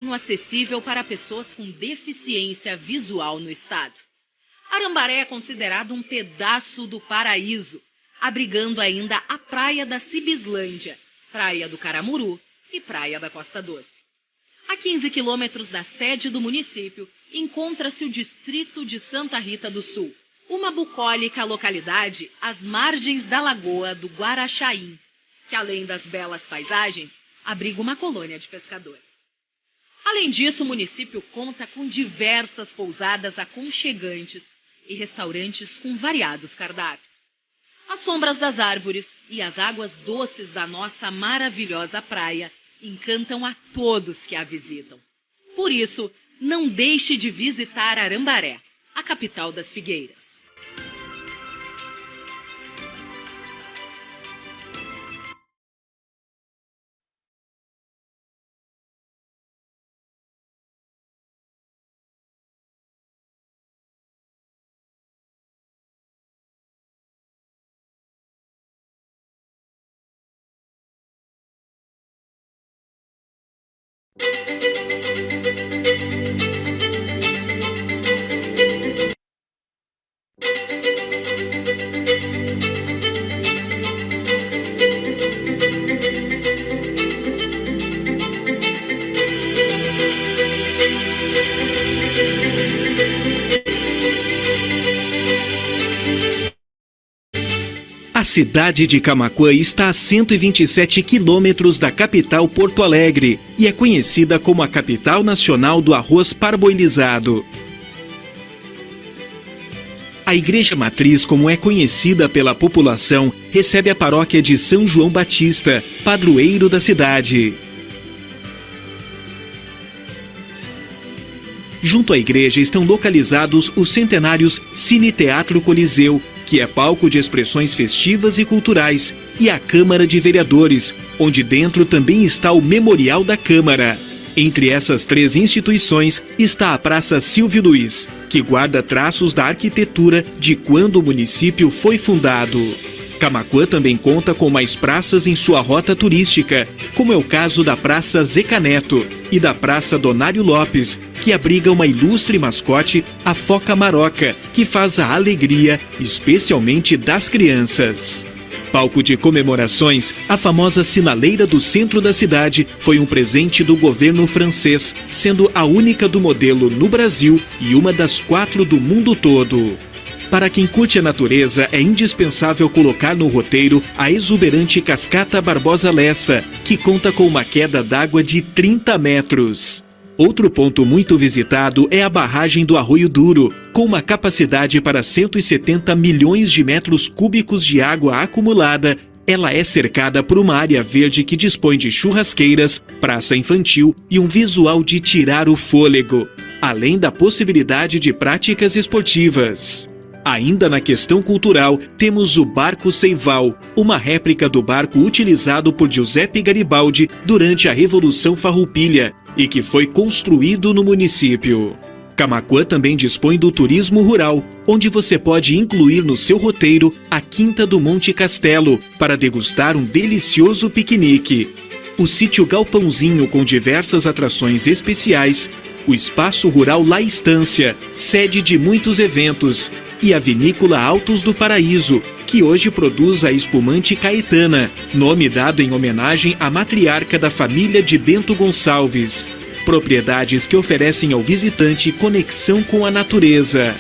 acessível para pessoas com deficiência visual no estado. Arambaré é considerado um pedaço do paraíso, abrigando ainda a Praia da Cibislândia, Praia do Caramuru e Praia da Costa Doce. A 15 quilômetros da sede do município, encontra-se o distrito de Santa Rita do Sul, uma bucólica localidade às margens da lagoa do Guaraxaim, que além das belas paisagens, abriga uma colônia de pescadores. Além disso, o município conta com diversas pousadas aconchegantes e restaurantes com variados cardápios. As sombras das árvores e as águas doces da nossa maravilhosa praia encantam a todos que a visitam. Por isso, não deixe de visitar Arambaré, a capital das figueiras. A cidade de Camaquã está a 127 quilômetros da capital Porto Alegre e é conhecida como a capital nacional do arroz parboilizado. A Igreja Matriz, como é conhecida pela população, recebe a paróquia de São João Batista, padroeiro da cidade. Junto à igreja estão localizados os centenários Cine Teatro Coliseu, que é palco de expressões festivas e culturais, e a Câmara de Vereadores, onde dentro também está o Memorial da Câmara. Entre essas três instituições está a Praça Silvio Luiz, que guarda traços da arquitetura de quando o município foi fundado. Camaquã também conta com mais praças em sua rota turística, como é o caso da Praça Zeca Neto e da Praça Donário Lopes, que abriga uma ilustre mascote, a foca maroca, que faz a alegria, especialmente das crianças. Palco de comemorações, a famosa sinaleira do centro da cidade foi um presente do governo francês, sendo a única do modelo no Brasil e uma das 4 do mundo todo. Para quem curte a natureza, é indispensável colocar no roteiro a exuberante Cascata Barbosa Lessa, que conta com uma queda d'água de 30 metros. Outro ponto muito visitado é a barragem do Arroio Duro, com uma capacidade para 170 milhões de metros cúbicos de água acumulada. Ela é cercada por uma área verde que dispõe de churrasqueiras, praça infantil e um visual de tirar o fôlego, além da possibilidade de práticas esportivas. Ainda na questão cultural, temos o Barco Seival, uma réplica do barco utilizado por Giuseppe Garibaldi durante a Revolução Farroupilha e que foi construído no município. Camaquã também dispõe do turismo rural, onde você pode incluir no seu roteiro a Quinta do Monte Castelo para degustar um delicioso piquenique, o sítio Galpãozinho com diversas atrações especiais, o Espaço Rural La Estância, sede de muitos eventos, e a Vinícola Altos do Paraíso, que hoje produz a espumante Caetana, nome dado em homenagem à matriarca da família de Bento Gonçalves. Propriedades que oferecem ao visitante conexão com a natureza.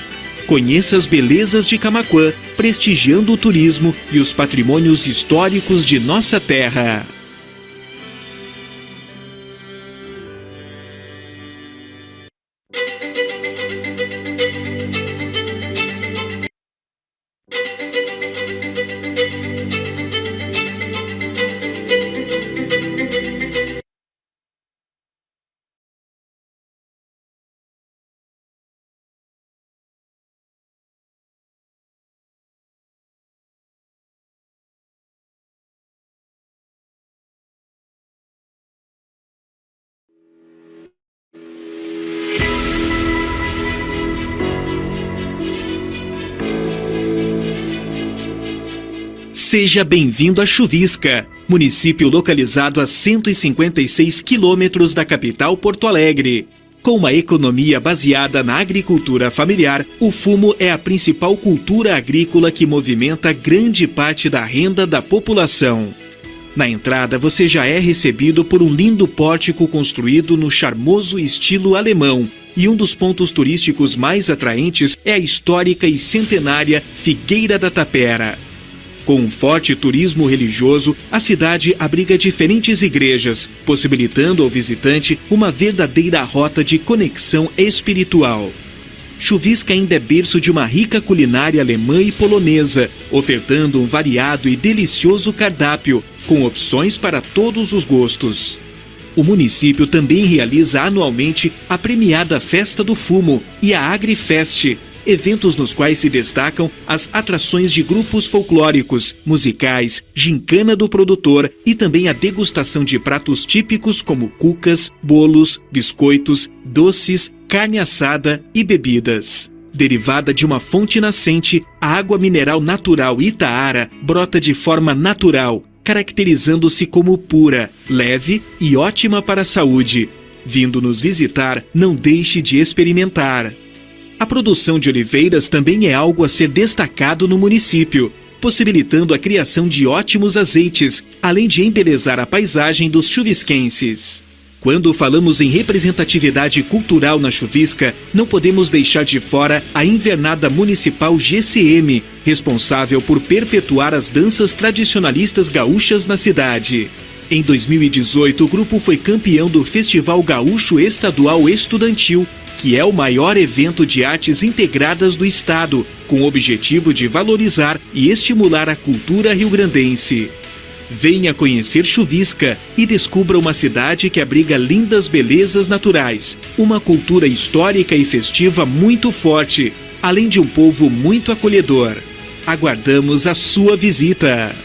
Conheça as belezas de Camaquã, prestigiando o turismo e os patrimônios históricos de nossa terra. Seja bem-vindo a Chuvisca, município localizado a 156 quilômetros da capital Porto Alegre. Com uma economia baseada na agricultura familiar, o fumo é a principal cultura agrícola que movimenta grande parte da renda da população. Na entrada, você já é recebido por um lindo pórtico construído no charmoso estilo alemão. E um dos pontos turísticos mais atraentes é a histórica e centenária Figueira da Tapera. Com um forte turismo religioso, a cidade abriga diferentes igrejas, possibilitando ao visitante uma verdadeira rota de conexão espiritual. Chuvisca ainda é berço de uma rica culinária alemã e polonesa, ofertando um variado e delicioso cardápio, com opções para todos os gostos. O município também realiza anualmente a premiada Festa do Fumo e a AgriFest, eventos nos quais se destacam as atrações de grupos folclóricos, musicais, gincana do produtor e também a degustação de pratos típicos como cucas, bolos, biscoitos, doces, carne assada e bebidas. Derivada de uma fonte nascente, a água mineral natural Itaara brota de forma natural, caracterizando-se como pura, leve e ótima para a saúde. Vindo nos visitar, não deixe de experimentar. A produção de oliveiras também é algo a ser destacado no município, possibilitando a criação de ótimos azeites, além de embelezar a paisagem dos chuvisquenses. Quando falamos em representatividade cultural na Chuvisca, não podemos deixar de fora a Invernada Municipal GCM, responsável por perpetuar as danças tradicionalistas gaúchas na cidade. Em 2018, o grupo foi campeão do Festival Gaúcho Estadual Estudantil, que é o maior evento de artes integradas do estado, com o objetivo de valorizar e estimular a cultura rio-grandense. Venha conhecer Chuvisca e descubra uma cidade que abriga lindas belezas naturais, uma cultura histórica e festiva muito forte, além de um povo muito acolhedor. Aguardamos a sua visita!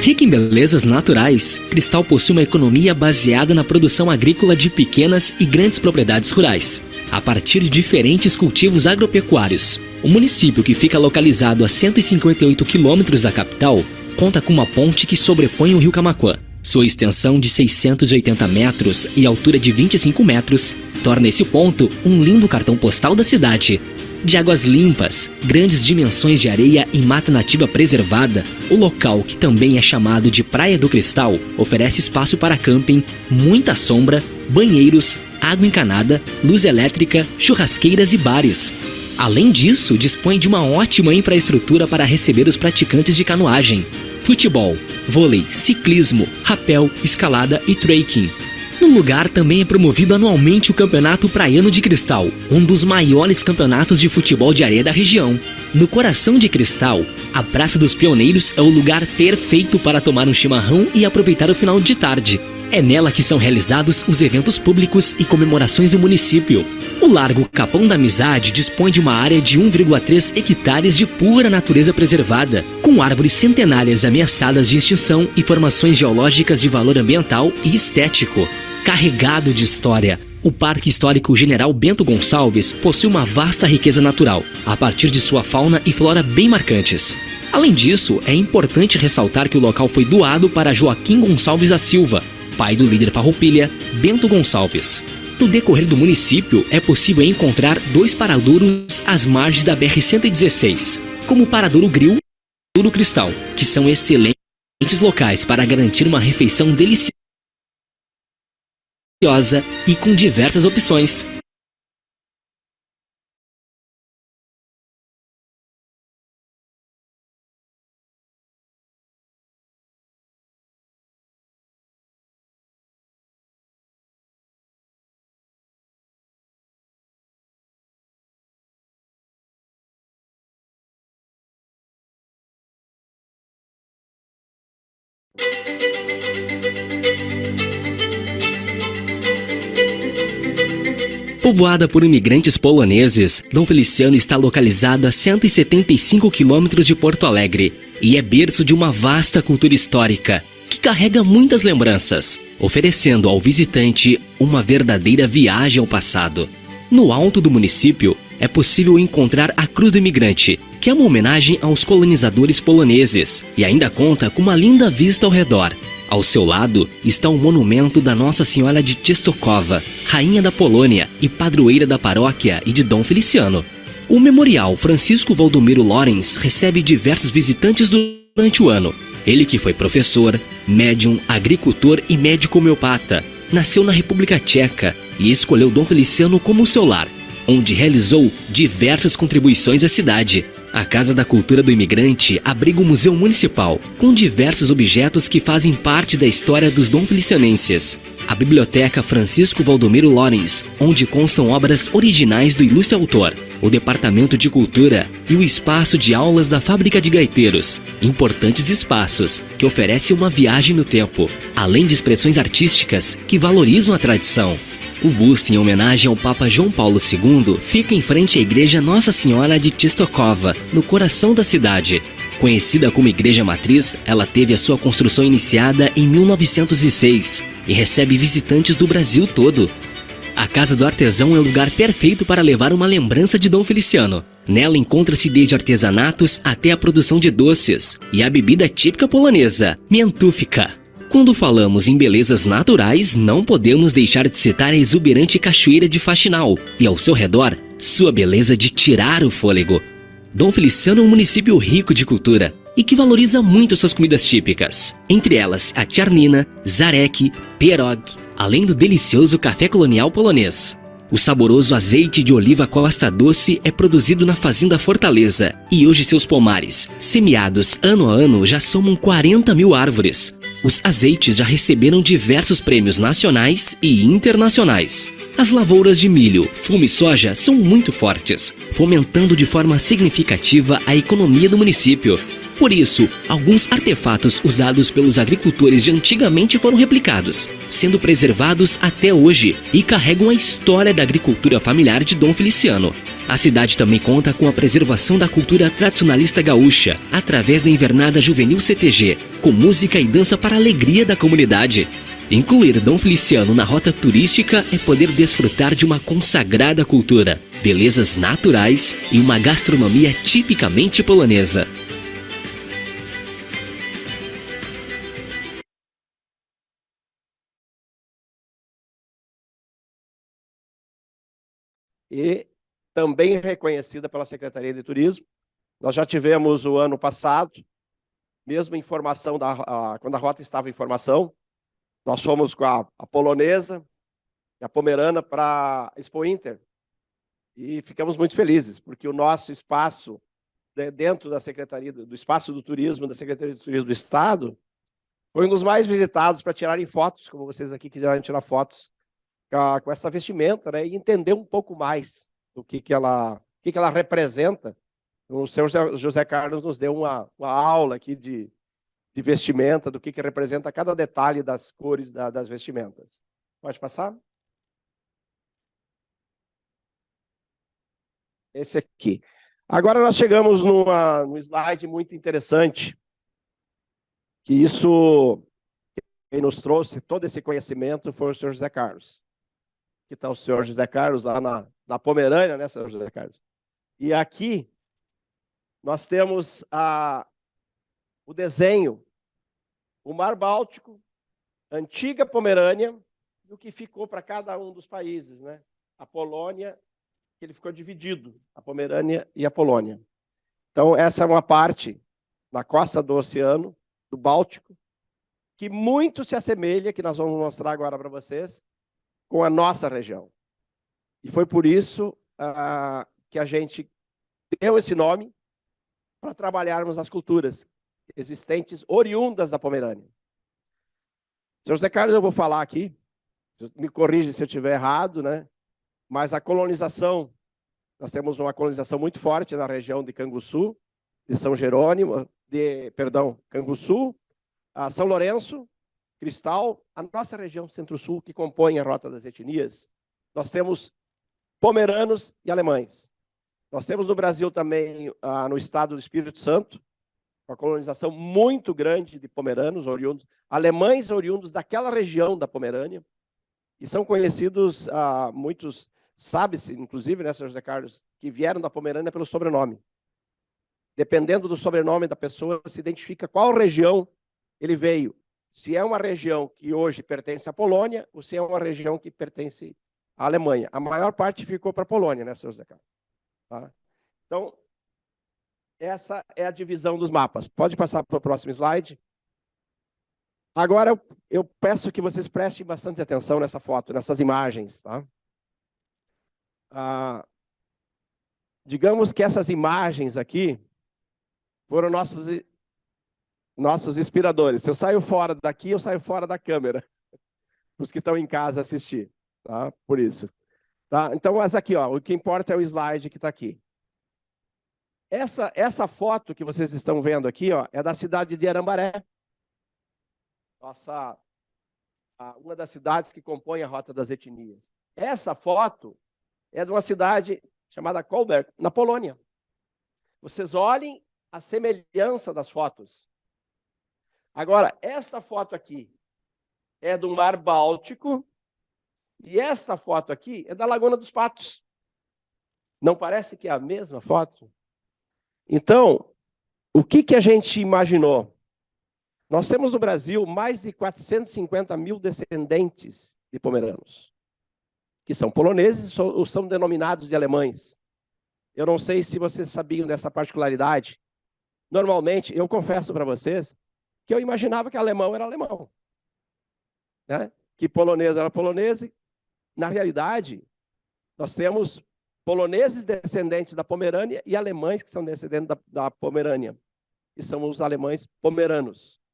Rica em belezas naturais, Cristal possui uma economia baseada na produção agrícola de pequenas e grandes propriedades rurais, a partir de diferentes cultivos agropecuários. O município, que fica localizado a 158 quilômetros da capital, conta com uma ponte que sobrepõe o rio Camaquã. Sua extensão de 680 metros e altura de 25 metros torna esse ponto um lindo cartão postal da cidade. De águas limpas, grandes dimensões de areia e mata nativa preservada, o local, que também é chamado de Praia do Cristal, oferece espaço para camping, muita sombra, banheiros, água encanada, luz elétrica, churrasqueiras e bares. Além disso, dispõe de uma ótima infraestrutura para receber os praticantes de canoagem, futebol, vôlei, ciclismo, rapel, escalada e trekking. No lugar também é promovido anualmente o Campeonato Praiano de Cristal, um dos maiores campeonatos de futebol de areia da região. No coração de Cristal, a Praça dos Pioneiros é o lugar perfeito para tomar um chimarrão e aproveitar o final de tarde. É nela que são realizados os eventos públicos e comemorações do município. O Largo Capão da Amizade dispõe de uma área de 1,3 hectares de pura natureza preservada, com árvores centenárias ameaçadas de extinção e formações geológicas de valor ambiental e estético. Carregado de história, o Parque Histórico General Bento Gonçalves possui uma vasta riqueza natural, a partir de sua fauna e flora bem marcantes. Além disso, é importante ressaltar que o local foi doado para Joaquim Gonçalves da Silva, pai do líder farroupilha Bento Gonçalves. No decorrer do município, é possível encontrar 2 paradouros às margens da BR-116, como o Paradouro Grill e o Paradouro Cristal, que são excelentes locais para garantir uma refeição deliciosa e com diversas opções. Povoada por imigrantes poloneses, Dom Feliciano está localizada a 175 quilômetros de Porto Alegre e é berço de uma vasta cultura histórica que carrega muitas lembranças, oferecendo ao visitante uma verdadeira viagem ao passado. No alto do município, é possível encontrar a Cruz do Imigrante, que é uma homenagem aos colonizadores poloneses e ainda conta com uma linda vista ao redor. Ao seu lado está o monumento da Nossa Senhora de Częstochowa, rainha da Polônia e padroeira da paróquia e de Dom Feliciano. O Memorial Francisco Valdomiro Lorenz recebe diversos visitantes durante o ano. Ele que foi professor, médium, agricultor e médico homeopata, nasceu na República Tcheca e escolheu Dom Feliciano como seu lar, onde realizou diversas contribuições à cidade. A Casa da Cultura do Imigrante abriga um museu municipal, com diversos objetos que fazem parte da história dos Dom Felicianenses. A Biblioteca Francisco Valdomiro Lorenz, onde constam obras originais do ilustre autor. O Departamento de Cultura e o Espaço de Aulas da Fábrica de Gaiteiros. Importantes espaços que oferecem uma viagem no tempo, além de expressões artísticas que valorizam a tradição. O busto em homenagem ao Papa João Paulo II fica em frente à Igreja Nossa Senhora de Częstochowa, no coração da cidade. Conhecida como Igreja Matriz, ela teve a sua construção iniciada em 1906 e recebe visitantes do Brasil todo. A Casa do Artesão é o lugar perfeito para levar uma lembrança de Dom Feliciano. Nela encontra-se desde artesanatos até a produção de doces e a bebida típica polonesa, miętówka. Quando falamos em belezas naturais, não podemos deixar de citar a exuberante Cachoeira de Faxinal e, ao seu redor, sua beleza de tirar o fôlego. Dom Feliciano é um município rico de cultura e que valoriza muito suas comidas típicas. Entre elas, a tiarnina, zarek, pierog, além do delicioso café colonial polonês. O saboroso azeite de oliva Costa Doce é produzido na Fazenda Fortaleza e hoje seus pomares, semeados ano a ano, já somam 40 mil árvores. Os azeites já receberam diversos prêmios nacionais e internacionais. As lavouras de milho, fumo e soja são muito fortes, fomentando de forma significativa a economia do município. Por isso, alguns artefatos usados pelos agricultores de antigamente foram replicados, sendo preservados até hoje e carregam a história da agricultura familiar de Dom Feliciano. A cidade também conta com a preservação da cultura tradicionalista gaúcha, através da Invernada Juvenil CTG, com música e dança para a alegria da comunidade. Incluir Dom Feliciano na rota turística é poder desfrutar de uma consagrada cultura, belezas naturais e uma gastronomia tipicamente polonesa. E também reconhecida pela Secretaria de Turismo. Nós já tivemos o ano passado, mesmo em formação, quando a rota estava em formação, nós fomos com a polonesa e a pomerana para a Expo Inter. E ficamos muito felizes, porque o nosso espaço, dentro da Secretaria, do Espaço do Turismo, da Secretaria de Turismo do Estado, foi um dos mais visitados para tirarem fotos, como vocês aqui quiseram tirar fotos, com essa vestimenta, né, e entender um pouco mais do que ela representa. O senhor José Carlos nos deu uma aula aqui de vestimenta, do que representa cada detalhe das cores das vestimentas. Pode passar? Esse aqui. Agora nós chegamos num slide muito interessante, que isso, quem nos trouxe todo esse conhecimento foi o senhor José Carlos. Aqui está o senhor José Carlos, lá na Pomerânia, né, senhor José Carlos? E aqui nós temos o desenho, o Mar Báltico, antiga Pomerânia, e o que ficou para cada um dos países, né? A Polônia, que ele ficou dividido, a Pomerânia e a Polônia. Então, essa é uma parte na costa do oceano, do Báltico, que muito se assemelha, que nós vamos mostrar agora para vocês, com a nossa região. E foi por isso que a gente deu esse nome para trabalharmos as culturas existentes, oriundas da Pomerânia. Senhor José Carlos, eu vou falar aqui, me corrige se eu estiver errado, né? Mas a colonização, nós temos uma colonização muito forte na região de Canguçu, de São Jerônimo, Canguçu, São Lourenço, Cristal, a nossa região Centro-Sul, que compõe a Rota das Etnias. Nós temos pomeranos e alemães. Nós temos no Brasil também, no estado do Espírito Santo, uma colonização muito grande de pomeranos oriundos, alemães oriundos daquela região da Pomerânia, e são conhecidos, muitos, sabe-se, inclusive, né, Sr. José Carlos, que vieram da Pomerânia pelo sobrenome. Dependendo do sobrenome da pessoa, se identifica qual região ele veio. Se é uma região que hoje pertence à Polônia, ou se é uma região que pertence à Alemanha. A maior parte ficou para a Polônia, né, Sr. José Carlos? Tá? Então, essa é a divisão dos mapas. Pode passar para o próximo slide. Agora, eu peço que vocês prestem bastante atenção nessa foto, nessas imagens. Tá? Digamos que essas imagens aqui foram nossos inspiradores. Se eu saio fora daqui, eu saio fora da câmera. Os que estão em casa assistir. Tá? Por isso. Tá? Então, essa aqui, ó, o que importa é o slide que está aqui. Essa foto que vocês estão vendo aqui, ó, é da cidade de Arambaré. Uma das cidades que compõe a Rota das Etnias. Essa foto é de uma cidade chamada Kolberg, na Polônia. Vocês olhem a semelhança das fotos. Agora, esta foto aqui é do Mar Báltico e esta foto aqui é da Laguna dos Patos. Não parece que é a mesma foto? Então, o que a gente imaginou? Nós temos no Brasil mais de 450 mil descendentes de pomeranos, que são poloneses ou são denominados de alemães. Eu não sei se vocês sabiam dessa particularidade. Normalmente, eu confesso para vocês, que eu imaginava que alemão era alemão. Né? Que polonês era polonês. Na realidade, nós temos poloneses descendentes da Pomerânia e alemães que são descendentes da Pomerânia. E são os alemães pomeranos.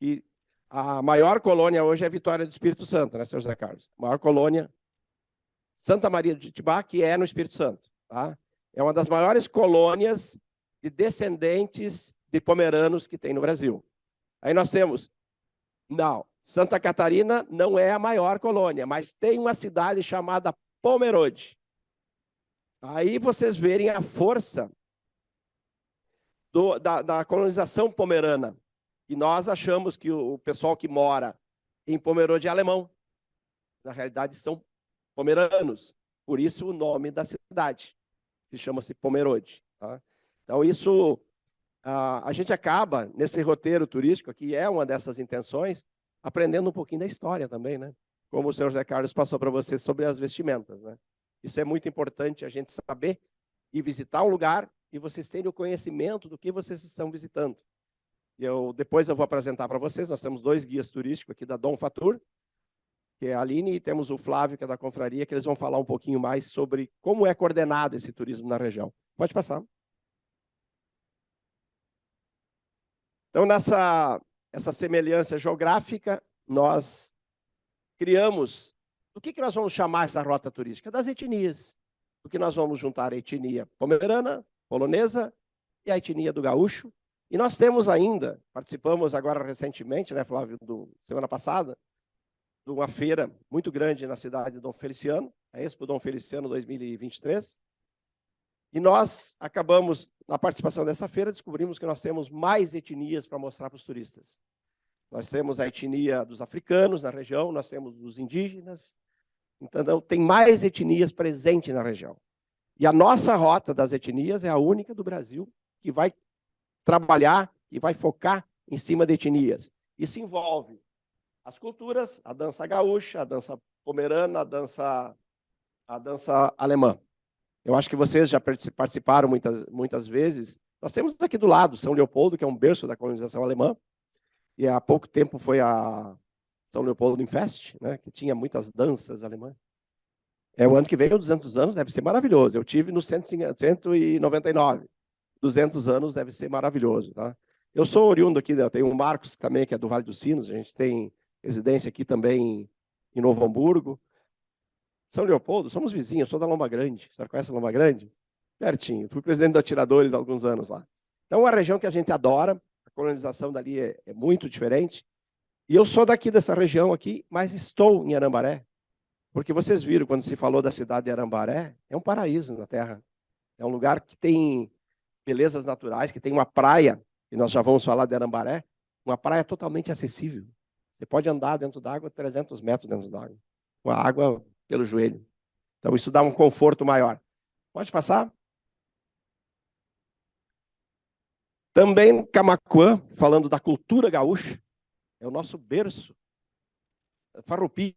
E a maior colônia hoje é Vitória do Espírito Santo, né, Sr. José Carlos? A maior colônia, Santa Maria de Itibá, que é no Espírito Santo. Tá? É uma das maiores colônias de descendentes de pomeranos que tem no Brasil. Aí nós temos, Santa Catarina não é a maior colônia, mas tem uma cidade chamada Pomerode. Aí vocês verem a força da colonização pomerana. E nós achamos que o pessoal que mora em Pomerode é alemão. Na realidade, são pomeranos. Por isso o nome da cidade, que chama-se Pomerode. Tá? Então, isso, a gente acaba, nesse roteiro turístico, que é uma dessas intenções, aprendendo um pouquinho da história também, né? Como o senhor José Carlos passou para vocês sobre as vestimentas. Né? Isso é muito importante a gente saber e visitar um lugar e vocês terem o conhecimento do que vocês estão visitando. Depois eu vou apresentar para vocês, nós temos 2 guias turísticos aqui da Dom Fatur, que é a Aline, e temos o Flávio, que é da Confraria, que eles vão falar um pouquinho mais sobre como é coordenado esse turismo na região. Pode passar. Então, essa semelhança geográfica, nós criamos... O que nós vamos chamar essa rota turística? Das etnias. Porque nós vamos juntar a etnia pomerana, polonesa, e a etnia do gaúcho. E nós temos ainda, participamos agora recentemente, né, Flávio, semana passada, de uma feira muito grande na cidade de Dom Feliciano, a Expo Dom Feliciano 2023. E nós acabamos, na participação dessa feira, descobrimos que nós temos mais etnias para mostrar para os turistas. Nós temos a etnia dos africanos na região, nós temos os indígenas, então tem mais etnias presentes na região. E a nossa rota das etnias é a única do Brasil que vai trabalhar e vai focar em cima de etnias. Isso envolve as culturas, a dança gaúcha, a dança pomerana, a dança alemã. Eu acho que vocês já participaram muitas vezes. Nós temos aqui do lado São Leopoldo, que é um berço da colonização alemã, e há pouco tempo foi a São Leopoldo Fest, né, que tinha muitas danças alemãs. O ano que vem, 200 anos, deve ser maravilhoso. Eu tive no 199. 200 anos deve ser maravilhoso. Tá? Eu sou oriundo aqui, eu tenho o Marcos também, que é do Vale dos Sinos, a gente tem residência aqui também em Novo Hamburgo. São Leopoldo, somos vizinhos, eu sou da Lomba Grande. Você conhece a Lomba Grande? Pertinho. Fui presidente da Atiradores há alguns anos lá. Então, é uma região que a gente adora, a colonização dali é muito diferente. E eu sou daqui dessa região aqui, mas estou em Arambaré. Porque vocês viram, quando se falou da cidade de Arambaré, é um paraíso na Terra. É um lugar que tem belezas naturais, que tem uma praia, e nós já vamos falar de Arambaré, uma praia totalmente acessível. Você pode andar dentro d'água 300 metros dentro d'água, com a água pelo joelho. Então, isso dá um conforto maior. Pode passar? Também Camaquã, falando da cultura gaúcha, é o nosso berço. Farroupilha.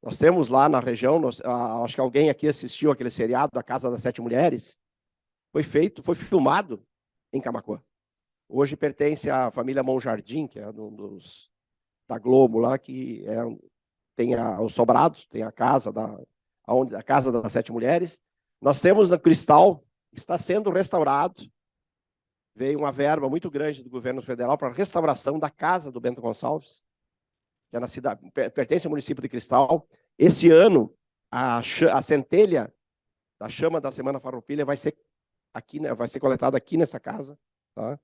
Nós temos lá na região, acho que alguém aqui assistiu aquele seriado, A Casa das Sete Mulheres. Foi filmado em Camaquã. Hoje pertence à família Monjardim, que é um dos da Globo lá, que tem os sobrados, tem a casa a Casa das Sete Mulheres. Nós temos no Cristal, está sendo restaurado. Veio uma verba muito grande do governo federal para a restauração da casa do Bento Gonçalves, que é na cidade, pertence ao município de Cristal. Esse ano, a centelha da chama da Semana Farroupilha vai ser aqui, né, vai ser coletada aqui nessa casa. Tá?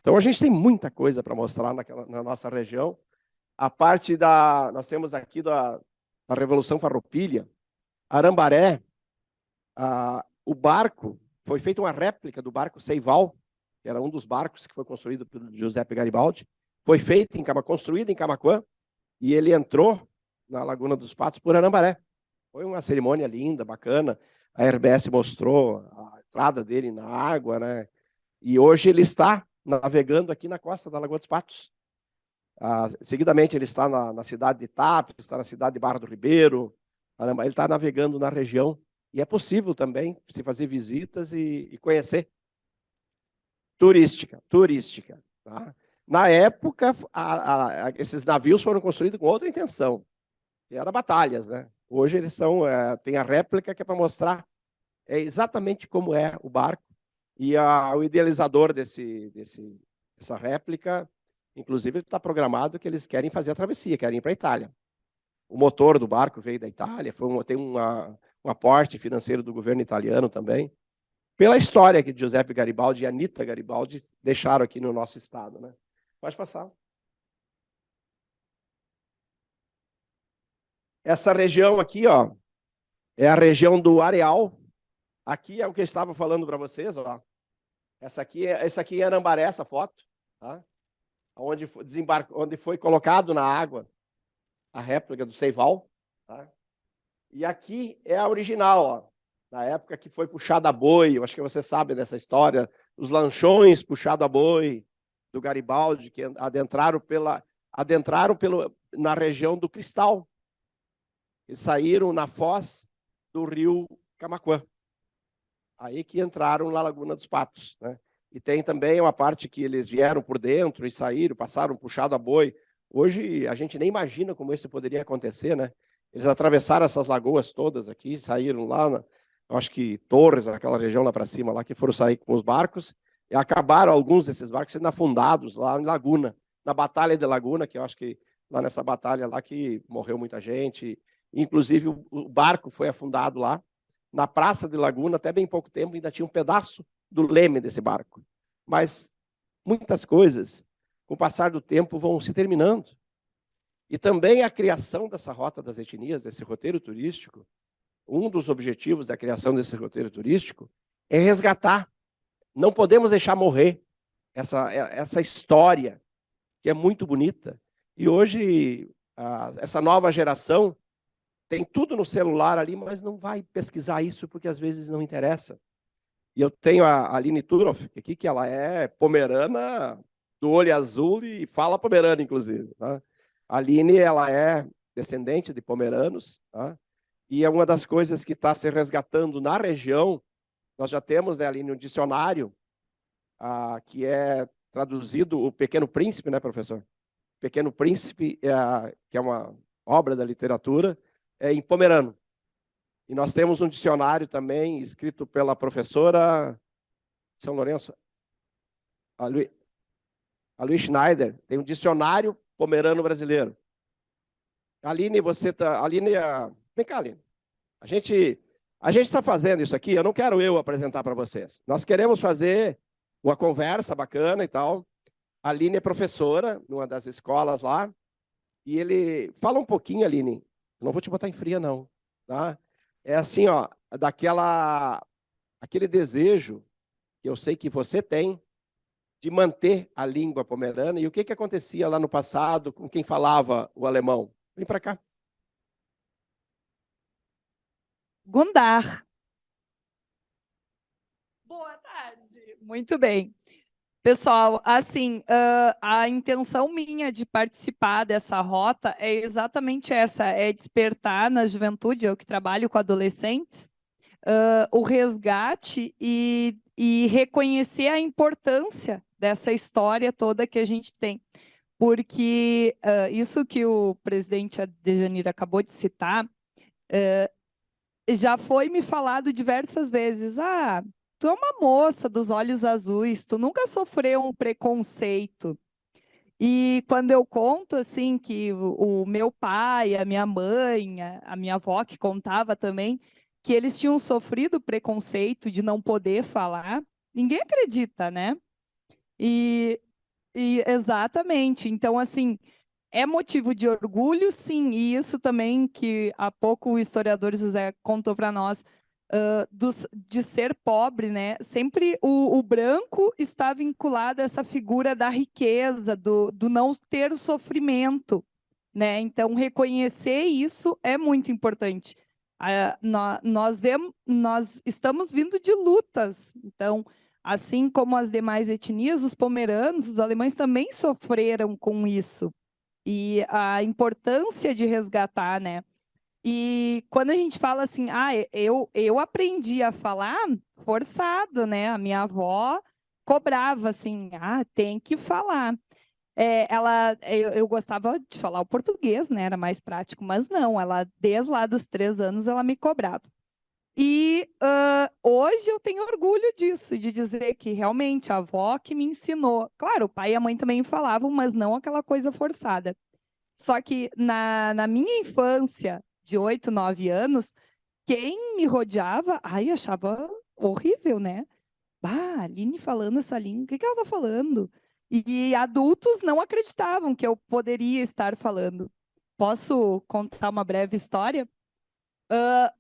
Então, a gente tem muita coisa para mostrar na nossa região. A parte nós temos aqui da Revolução Farroupilha, Arambaré, o barco, foi feita uma réplica do barco Seival, que era um dos barcos que foi construído pelo Giuseppe Garibaldi, foi feito construído em Camaquã, e ele entrou na Laguna dos Patos por Arambaré. Foi uma cerimônia linda, bacana. A RBS mostrou a entrada dele na água, né? E hoje ele está navegando aqui na costa da Lagoa dos Patos. Seguidamente ele está na cidade de Itapes, está na cidade de Barra do Ribeiro. Ele está navegando na região. E é possível também se fazer visitas e conhecer. Turística. Tá? Na época, esses navios foram construídos com outra intenção, que era batalhas, né? Hoje eles tem a réplica que é para mostrar exatamente como é o barco, e o idealizador dessa réplica, inclusive, está programado que eles querem fazer a travessia, querem ir para a Itália. O motor do barco veio da Itália, tem um aporte financeiro do governo italiano também, pela história que Giuseppe Garibaldi e Anita Garibaldi deixaram aqui no nosso estado, né? Pode passar. Essa região aqui, ó, é a região do Areal. Aqui é o que eu estava falando para vocês, ó. Essa aqui é Arambaré, essa foto, tá? Onde foi colocado na água a réplica do Seival, tá? E aqui é a original, ó. Na época que foi puxada a boi, eu acho que você sabe dessa história, os lanchões puxados a boi do Garibaldi, que adentraram na região do Cristal, e saíram na foz do rio Camaquã. Aí que entraram na Laguna dos Patos, né? E tem também uma parte que eles vieram por dentro e saíram, passaram puxado a boi. Hoje a gente nem imagina como isso poderia acontecer, né? Eles atravessaram essas lagoas todas aqui, saíram lá, acho que Torres, aquela região lá para cima, lá que foram sair com os barcos, e acabaram alguns desses barcos sendo afundados lá em Laguna, na Batalha de Laguna, que eu acho que lá nessa batalha lá que morreu muita gente, inclusive o barco foi afundado lá, na Praça de Laguna, até bem pouco tempo, ainda tinha um pedaço do leme desse barco. Mas muitas coisas, com o passar do tempo, vão se terminando. E também a criação dessa Rota das Etnias, desse roteiro turístico, um dos objetivos da criação desse roteiro turístico é resgatar. Não podemos deixar morrer essa história, que é muito bonita. E hoje, essa nova geração tem tudo no celular ali, mas não vai pesquisar isso, porque às vezes não interessa. E eu tenho a Aline Turoff aqui, que ela é pomerana, do olho azul e fala pomerana, inclusive. Tá? A Aline, ela é descendente de pomeranos, tá? E é uma das coisas que está se resgatando na região. Nós já temos, né, ali no dicionário, que é traduzido o Pequeno Príncipe, né, professor? Pequeno Príncipe, que é uma obra da literatura, em pomerano. E nós temos um dicionário também, escrito pela professora de São Lourenço, a Luiz Schneider, tem um dicionário pomerano brasileiro. Aline, vem cá, Aline. A gente está fazendo isso aqui, eu não quero apresentar para vocês. Nós queremos fazer uma conversa bacana e tal. A Aline é professora numa das escolas lá, e ele fala um pouquinho, Aline, Eu não vou te botar em fria, não. Tá? É assim, ó, aquele desejo que eu sei que você tem de manter a língua pomerana. E o que acontecia lá no passado com quem falava o alemão? Vem para cá. Gundar. Boa tarde. Muito bem. Pessoal, assim, a intenção minha de participar dessa rota é exatamente essa, é despertar na juventude, eu que trabalho com adolescentes, o resgate e reconhecer a importância dessa história toda que a gente tem. Porque isso que o presidente Adejanir acabou de citar, já foi me falado diversas vezes. Ah, tu é uma moça dos olhos azuis, tu nunca sofreu um preconceito. E quando eu conto assim que o meu pai, a minha mãe, a minha avó que contava também, que eles tinham sofrido preconceito de não poder falar, ninguém acredita, né? E exatamente. Então, assim, é motivo de orgulho, sim, e isso também que há pouco o historiador José contou para nós, de ser pobre, né? Sempre o branco está vinculado a essa figura da riqueza, do não ter sofrimento, né? Então, reconhecer isso é muito importante. Nós estamos vindo de lutas, então, assim como as demais etnias, os pomeranos, os alemães também sofreram com isso e a importância de resgatar, né? E quando a gente fala assim, eu aprendi a falar forçado, né? A minha avó cobrava assim, tem que falar. Eu gostava de falar o português, né? Era mais prático, mas não, ela, desde lá dos 3 anos, ela me cobrava. E hoje eu tenho orgulho disso, de dizer que realmente a avó que me ensinou. Claro, o pai e a mãe também falavam, mas não aquela coisa forçada. Só que na minha infância, de 8, 9 anos, quem me rodeava, eu achava horrível, né? A Aline falando essa língua, o que ela está falando? E adultos não acreditavam que eu poderia estar falando. Posso contar uma breve história?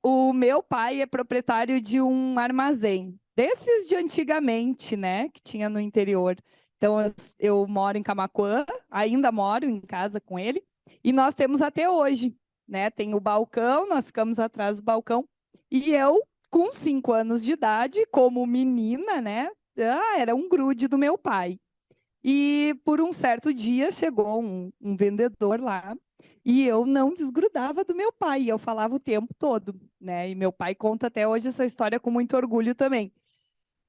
O meu pai é proprietário de um armazém, desses de antigamente, né, que tinha no interior. Então, eu moro em Camaquã, ainda moro em casa com ele, e nós temos até hoje, né, tem o balcão, nós ficamos atrás do balcão, e eu, com 5 anos de idade, como menina, né, era um grude do meu pai. E por um certo dia chegou um vendedor lá e eu não desgrudava do meu pai, eu falava o tempo todo, né? E meu pai conta até hoje essa história com muito orgulho também.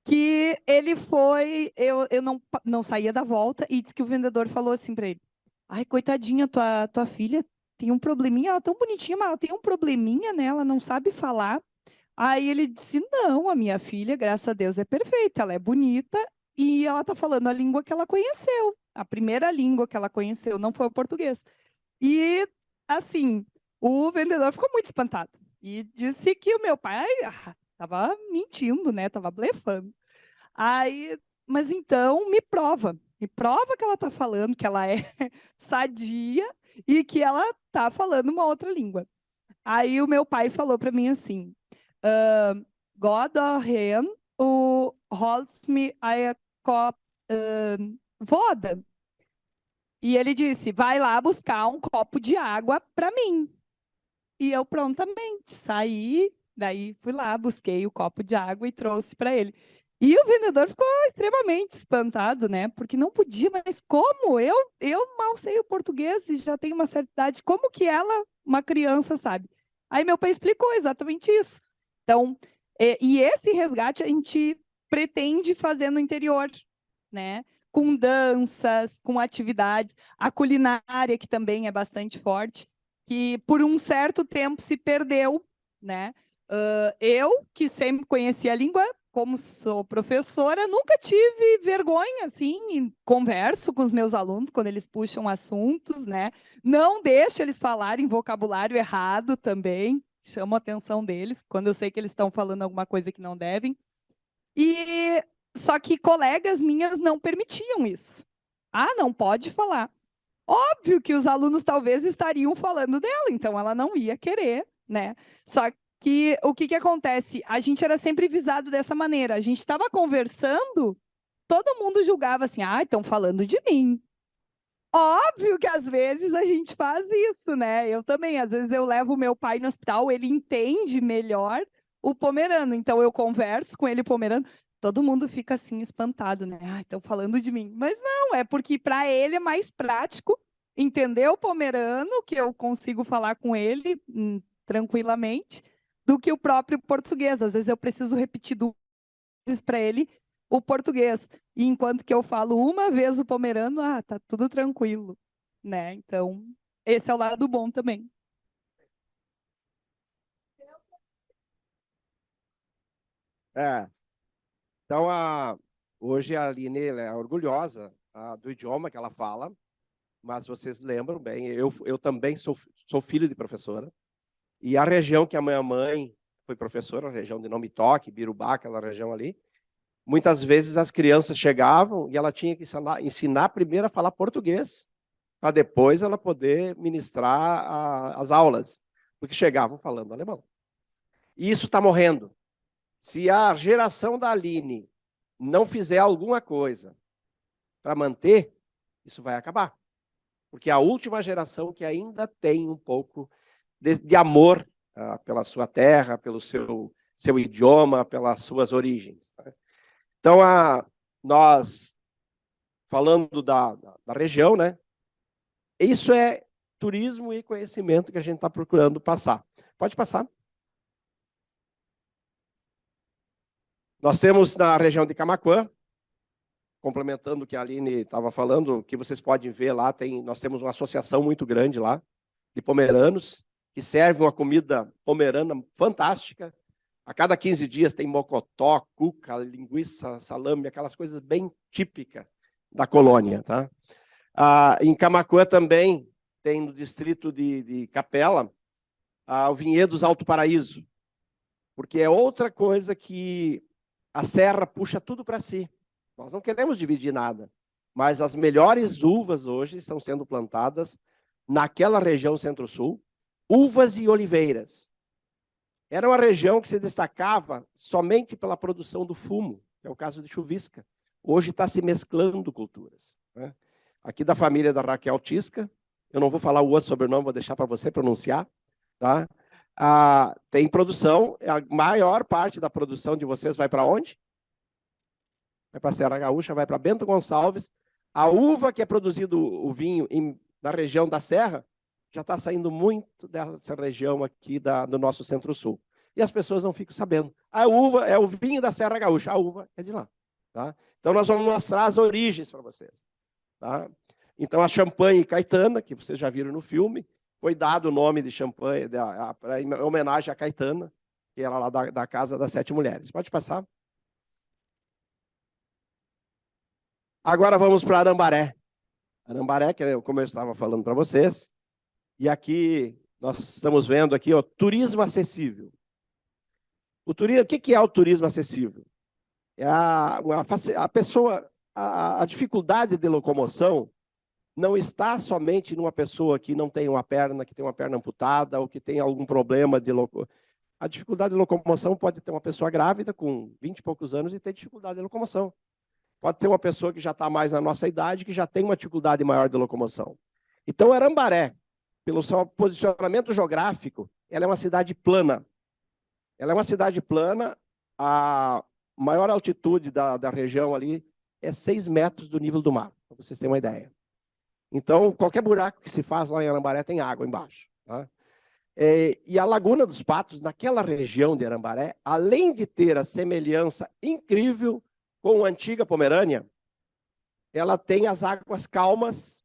Que ele foi, eu não saía da volta e disse que o vendedor falou assim para ele: Ai, coitadinha, tua filha tem um probleminha, ela é tão bonitinha, mas ela tem um probleminha, né? Ela não sabe falar. Aí ele disse: Não, a minha filha, graças a Deus, é perfeita, ela é bonita e ela está falando a língua que ela conheceu, a primeira língua que ela conheceu, não foi o português. E, assim, o vendedor ficou muito espantado e disse que o meu pai estava mentindo, né? Estava blefando. Aí, mas então me prova que ela está falando que ela é sadia e que ela está falando uma outra língua. Aí o meu pai falou para mim assim: God hen o holds me a cop voda. E ele disse: vai lá buscar um copo de água para mim. E eu prontamente saí, daí fui lá, busquei o copo de água e trouxe para ele. E o vendedor ficou extremamente espantado, né? Porque não podia, mas como? Eu mal sei o português e já tenho uma certa idade, como que ela, uma criança, sabe? Aí meu pai explicou exatamente isso. Então, e esse resgate a gente pretende fazer no interior, né? Com danças, com atividades, a culinária, que também é bastante forte, que por um certo tempo se perdeu, né? Eu, que sempre conheci a língua, como sou professora, nunca tive vergonha, assim, converso com os meus alunos quando eles puxam assuntos, né? Não deixo eles falarem vocabulário errado também, chamo a atenção deles quando eu sei que eles estão falando alguma coisa que não devem. E só que colegas minhas não permitiam isso. Não pode falar. Óbvio que os alunos talvez estariam falando dela, então ela não ia querer, né? Só que o que acontece? A gente era sempre visado dessa maneira. A gente estava conversando, todo mundo julgava assim: ah, estão falando de mim. Óbvio que às vezes a gente faz isso, né? Eu também, às vezes eu levo o meu pai no hospital, ele entende melhor o pomerano, então eu converso com ele pomerano, todo mundo fica assim espantado, né? Ah, estão falando de mim. Mas não, é porque para ele é mais prático entender o pomerano, que eu consigo falar com ele tranquilamente, do que o próprio português. Às vezes eu preciso repetir duas vezes para ele o português. E enquanto que eu falo uma vez o pomerano, ah, tá tudo tranquilo, né? Então, esse é o lado bom também. É, então, hoje a Aline ela é orgulhosa do idioma que ela fala, mas vocês lembram bem, eu também sou filho de professora, e a região que a minha mãe foi professora, a região de Não Me Toque, Birubá, aquela região ali, muitas vezes as crianças chegavam e ela tinha que ensinar primeiro a falar português, para depois ela poder ministrar as aulas, porque chegavam falando alemão. E isso está morrendo. Se a geração da Aline não fizer alguma coisa para manter, isso vai acabar. Porque é a última geração que ainda tem um pouco de amor pela sua terra, pelo seu idioma, pelas suas origens. Então, nós, falando da região, né? Isso é turismo e conhecimento que a gente está procurando passar. Pode passar. Nós temos na região de Camaquã, complementando o que a Aline estava falando, que vocês podem ver lá, nós temos uma associação muito grande lá, de pomeranos, que serve uma comida pomerana fantástica. A cada 15 dias tem mocotó, cuca, linguiça, salame, aquelas coisas bem típicas da colônia. Tá? Em Camaquã também tem no distrito de Capela o Vinhedos Alto Paraíso, porque é outra coisa que a serra puxa tudo para si. Nós não queremos dividir nada, mas as melhores uvas hoje estão sendo plantadas naquela região centro-sul, uvas e oliveiras. Era uma região que se destacava somente pela produção do fumo, que é o caso de Chuvisca. Hoje está se mesclando culturas. Né? Aqui da família da Raquel Tisca, eu não vou falar o outro sobrenome, vou deixar para você pronunciar. Tá? Tem produção, a maior parte da produção de vocês vai para onde? Vai para a Serra Gaúcha, vai para Bento Gonçalves. A uva que é produzido o vinho na região da Serra já está saindo muito dessa região aqui do nosso Centro-Sul. E as pessoas não ficam sabendo. A uva é o vinho da Serra Gaúcha, a uva é de lá. Tá? Então, nós vamos mostrar as origens para vocês. Tá? Então, a champanhe Caetana, que vocês já viram no filme, foi dado o nome de champanhe em homenagem a Caetana, que era lá da Casa das Sete Mulheres. Pode passar. Agora vamos para Arambaré. Arambaré, que é como eu estava falando para vocês. E aqui nós estamos vendo aqui, ó, turismo acessível. O que é o turismo acessível? É a pessoa, a dificuldade de locomoção não está somente numa pessoa que não tem uma perna, que tem uma perna amputada ou que tem algum problema de locomoção. A dificuldade de locomoção pode ter uma pessoa grávida com 20 e poucos anos e ter dificuldade de locomoção. Pode ter uma pessoa que já está mais na nossa idade que já tem uma dificuldade maior de locomoção. Então, Arambaré, pelo seu posicionamento geográfico, ela é uma cidade plana. Ela é uma cidade plana, a maior altitude da região ali é 6 metros do nível do mar, para vocês terem uma ideia. Então, qualquer buraco que se faz lá em Arambaré tem água embaixo. Tá? E a Laguna dos Patos, naquela região de Arambaré, além de ter a semelhança incrível com a antiga Pomerânia, ela tem as águas calmas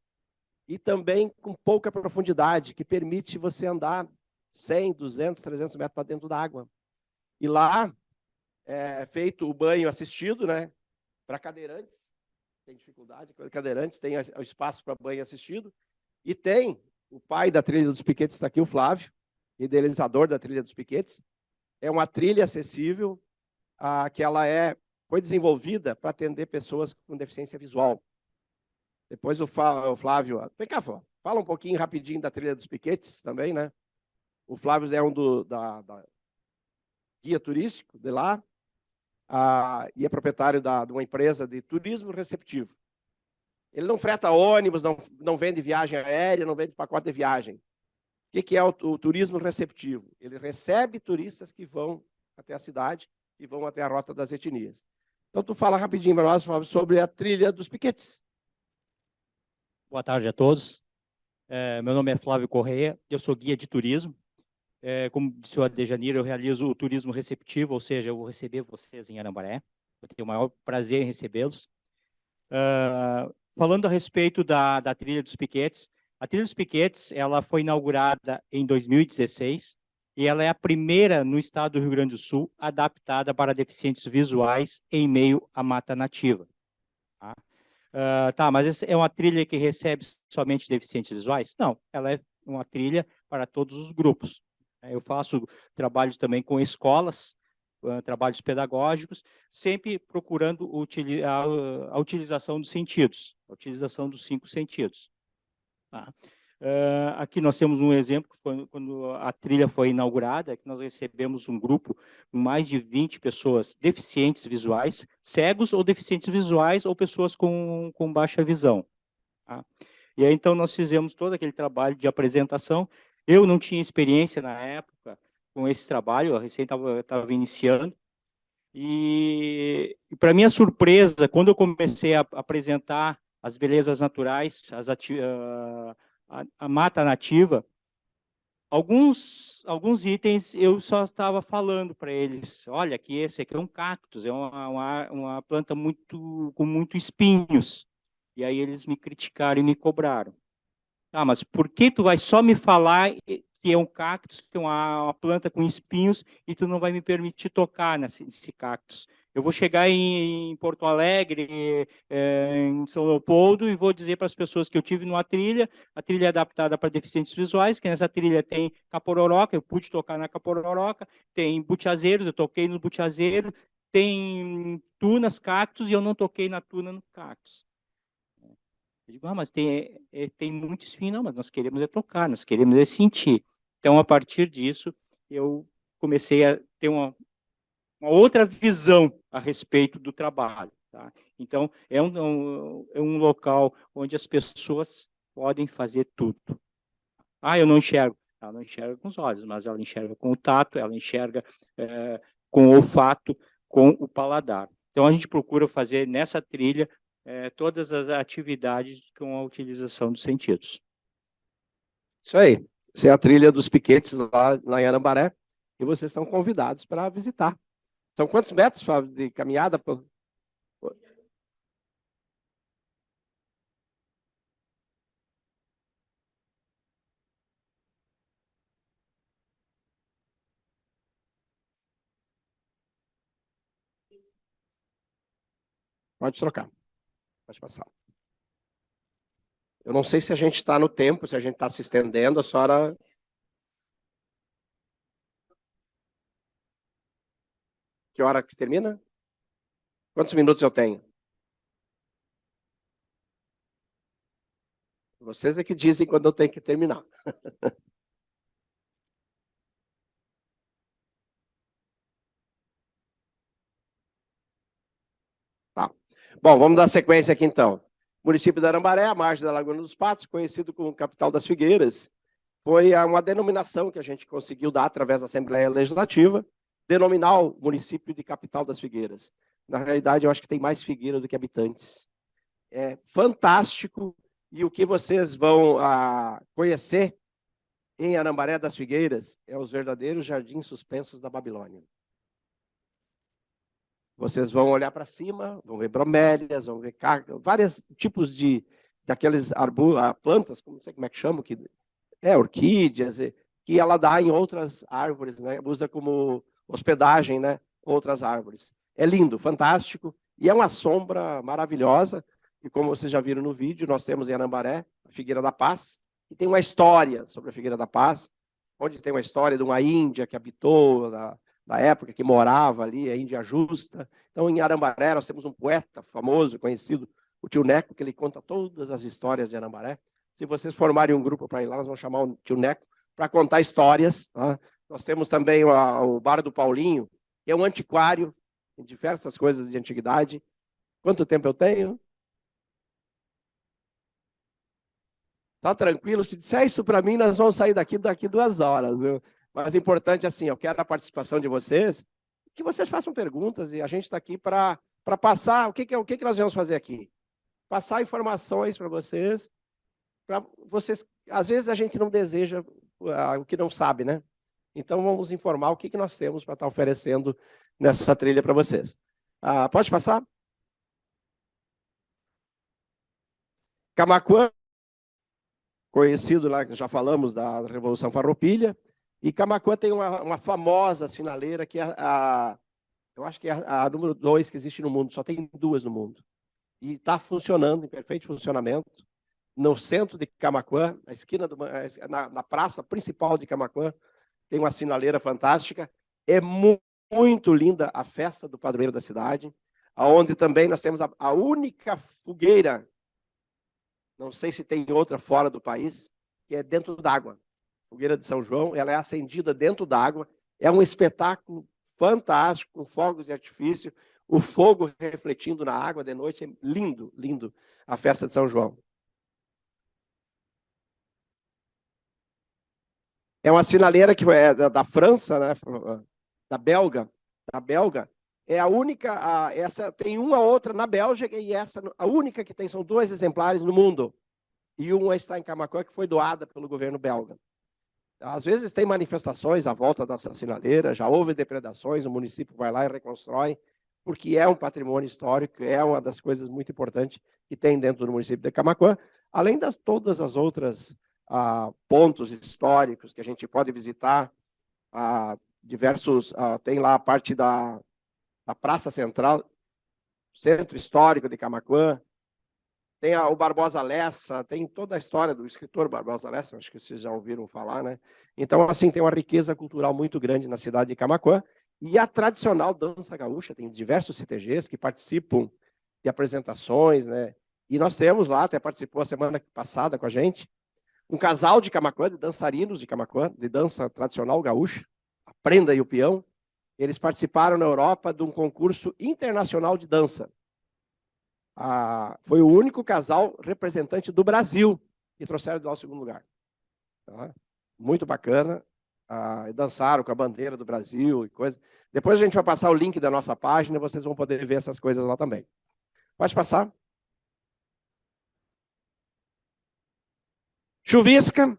e também com pouca profundidade, que permite você andar 100, 200, 300 metros para dentro da água. E lá é feito o banho assistido, né, para cadeirantes, tem dificuldade, cadeirantes, tem o espaço para banho assistido, e tem o pai da Trilha dos Piquetes, está aqui, o Flávio, idealizador da Trilha dos Piquetes. É uma trilha acessível, que ela foi desenvolvida para atender pessoas com deficiência visual. Depois o Flávio... Vem cá, Flávio. Fala um pouquinho rapidinho da trilha dos piquetes também, né? O Flávio é um da guia turístico de lá e é proprietário de uma empresa de turismo receptivo. Ele não freta ônibus, não vende viagem aérea, não vende pacote de viagem. O que é o turismo receptivo? Ele recebe turistas que vão até a cidade, que vão até a Rota das Etnias. Então, tu fala rapidinho para nós, Flávio, sobre a trilha dos piquetes. Boa tarde a todos. Meu nome é Flávio Correia, eu sou guia de turismo. Como disse o Adejanir, eu realizo o turismo receptivo, ou seja, eu vou receber vocês em Arambaré. Eu tenho o maior prazer em recebê-los. Falando a respeito da trilha dos piquetes, a trilha dos piquetes ela foi inaugurada em 2016 e ela é a primeira no estado do Rio Grande do Sul adaptada para deficientes visuais em meio à mata nativa. Mas essa é uma trilha que recebe somente deficientes visuais? Não, ela é uma trilha para todos os grupos. Eu faço trabalhos também com escolas, trabalhos pedagógicos, sempre procurando a utilização dos sentidos, a utilização dos 5 sentidos. Aqui nós temos um exemplo, que foi quando a trilha foi inaugurada, que nós recebemos um grupo com mais de 20 pessoas deficientes visuais, cegos ou deficientes visuais, ou pessoas com baixa visão. E aí, então, nós fizemos todo aquele trabalho de apresentação. Eu não tinha experiência na época com esse trabalho, a recém estava iniciando. E para minha surpresa, quando eu comecei a apresentar as belezas naturais, a mata nativa, alguns itens eu só estava falando para eles. Olha, esse aqui é um cactus, é uma planta com muito espinhos. E aí eles me criticaram e me cobraram. Mas por que tu vai só me falar que é um cactus, que é uma planta com espinhos, e tu não vai me permitir tocar nesse cactus? Eu vou chegar em Porto Alegre, em São Leopoldo, e vou dizer para as pessoas que eu tive numa trilha, a trilha é adaptada para deficientes visuais, que nessa trilha tem capororoca, eu pude tocar na capororoca, tem butiazeiros, eu toquei no butiazeiro, tem tunas, cactos, e eu não toquei na tuna no cactus. Eu digo, mas tem muito espinho. Não, mas nós queremos tocar, nós queremos sentir. Então, a partir disso, eu comecei a ter uma outra visão a respeito do trabalho. Tá? Então, é um local onde as pessoas podem fazer tudo. Eu não enxergo. Ela não enxerga com os olhos, mas ela enxerga com o tato, ela enxerga com o olfato, com o paladar. Então, a gente procura fazer nessa trilha todas as atividades com a utilização dos sentidos. Isso aí. Essa é a trilha dos piquetes lá em Arambaré, e vocês estão convidados para visitar. São quantos metros, Fábio, de caminhada? Pode trocar. Pode passar. Eu não sei se a gente está no tempo, se a gente está se estendendo, a senhora... Que hora que termina? Quantos minutos eu tenho? Vocês é que dizem quando eu tenho que terminar. Tá. Bom, vamos dar sequência aqui então. Município de Arambaré, à margem da Laguna dos Patos, conhecido como capital das figueiras, foi uma denominação que a gente conseguiu dar através da Assembleia Legislativa, denominar o município de capital das figueiras. Na realidade, eu acho que tem mais figueira do que habitantes. É fantástico, e o que vocês vão conhecer em Arambaré das Figueiras é os verdadeiros jardins suspensos da Babilônia. Vocês vão olhar para cima, vão ver bromélias, vão ver vários tipos daqueles plantas, não sei como é que chama, orquídeas, que ela dá em outras árvores, né? Usa como hospedagem, né? Outras árvores. É lindo, fantástico, e é uma sombra maravilhosa, e como vocês já viram no vídeo, nós temos em Arambaré a Figueira da Paz, que tem uma história sobre a Figueira da Paz, onde tem uma história de uma índia que habitou da época, que morava ali, a Índia Justa. Então, em Arambaré, nós temos um poeta famoso, conhecido o tio Neco, que ele conta todas as histórias de Arambaré. Se vocês formarem um grupo para ir lá, nós vamos chamar o tio Neco para contar histórias. Tá? Nós temos também o Bar do Paulinho, que é um antiquário em diversas coisas de antiguidade. Quanto tempo eu tenho? Tá tranquilo? Se disser isso para mim, nós vamos sair daqui 2 horas. Viu? Mas o importante, assim, eu quero a participação de vocês, que vocês façam perguntas, e a gente está aqui para passar. O que nós vamos fazer aqui? Passar informações para vocês. Às vezes a gente não deseja o que não sabe, né? Então vamos informar o que nós temos para estar oferecendo nessa trilha para vocês. Pode passar? Camaquã, conhecido lá, já falamos da Revolução Farroupilha, e Camaquã tem uma famosa sinaleira que eu acho que é a número 2 que existe no mundo, só tem 2 no mundo. E está funcionando, em perfeito funcionamento. No centro de Camaquã, na esquina, na praça principal de Camaquã, tem uma sinaleira fantástica. É muito linda a festa do padroeiro da cidade, onde também nós temos a única fogueira, não sei se tem outra fora do país, que é dentro d'água. Fogueira de São João, ela é acendida dentro d'água, é um espetáculo fantástico, com fogos de artifício, o fogo refletindo na água de noite, é lindo, lindo a festa de São João. É uma sinaleira que é da França, né? Da belga, é a única, essa tem uma outra na Bélgica, e essa, a única que tem, são 2 exemplares no mundo. E uma está em Camaquã, que foi doada pelo governo belga. Às vezes tem manifestações à volta dessa sinaleira, já houve depredações, o município vai lá e reconstrói, porque é um patrimônio histórico, é uma das coisas muito importantes que tem dentro do município de Camaquã, além das todas as outras pontos históricos que a gente pode visitar, tem lá a parte da Praça Central, Centro Histórico de Camaquã, tem o Barbosa Lessa, tem toda a história do escritor Barbosa Lessa, acho que vocês já ouviram falar, né? Então, assim, tem uma riqueza cultural muito grande na cidade de Camaquã, e a tradicional dança gaúcha, tem diversos CTGs que participam de apresentações, né? E nós temos lá, até participou a semana passada com a gente, um casal de Camaquã, de dançarinos de Camaquã, de dança tradicional gaúcha, a prenda e o peão. Eles participaram na Europa de um concurso internacional de dança. Foi o único casal representante do Brasil que trouxeram de lá o 2º lugar. Tá? Muito bacana. Dançaram com a bandeira do Brasil e coisa. Depois a gente vai passar o link da nossa página, vocês vão poder ver essas coisas lá também. Pode passar. Chuvisca.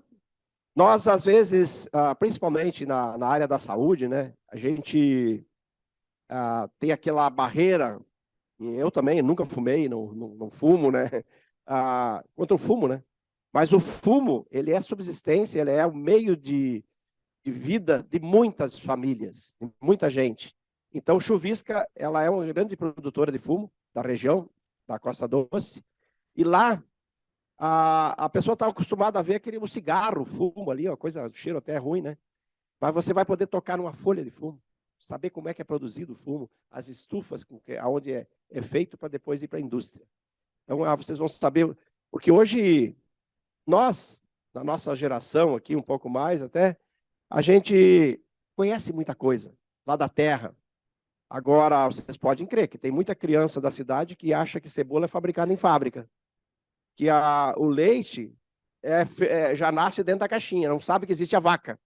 Nós, às vezes, principalmente na área da saúde, né, a gente tem aquela barreira, e eu também nunca fumei, não fumo, né, contra o fumo, né, mas o fumo, ele é subsistência, ele é o meio de vida de muitas famílias, de muita gente. Então, Chuvisca, ela é uma grande produtora de fumo da região, da Costa Doce, e lá, a pessoa está acostumada a ver aquele cigarro, fumo ali, uma coisa, o cheiro até é ruim, né? Mas você vai poder tocar numa folha de fumo, saber como é que é produzido o fumo, as estufas, onde é feito para depois ir para a indústria. Então, vocês vão saber, porque hoje, nós, na nossa geração aqui, um pouco mais até, a gente conhece muita coisa lá da terra. Agora, vocês podem crer que tem muita criança da cidade que acha que cebola é fabricada em fábrica. Que o leite já nasce dentro da caixinha, não sabe que existe a vaca.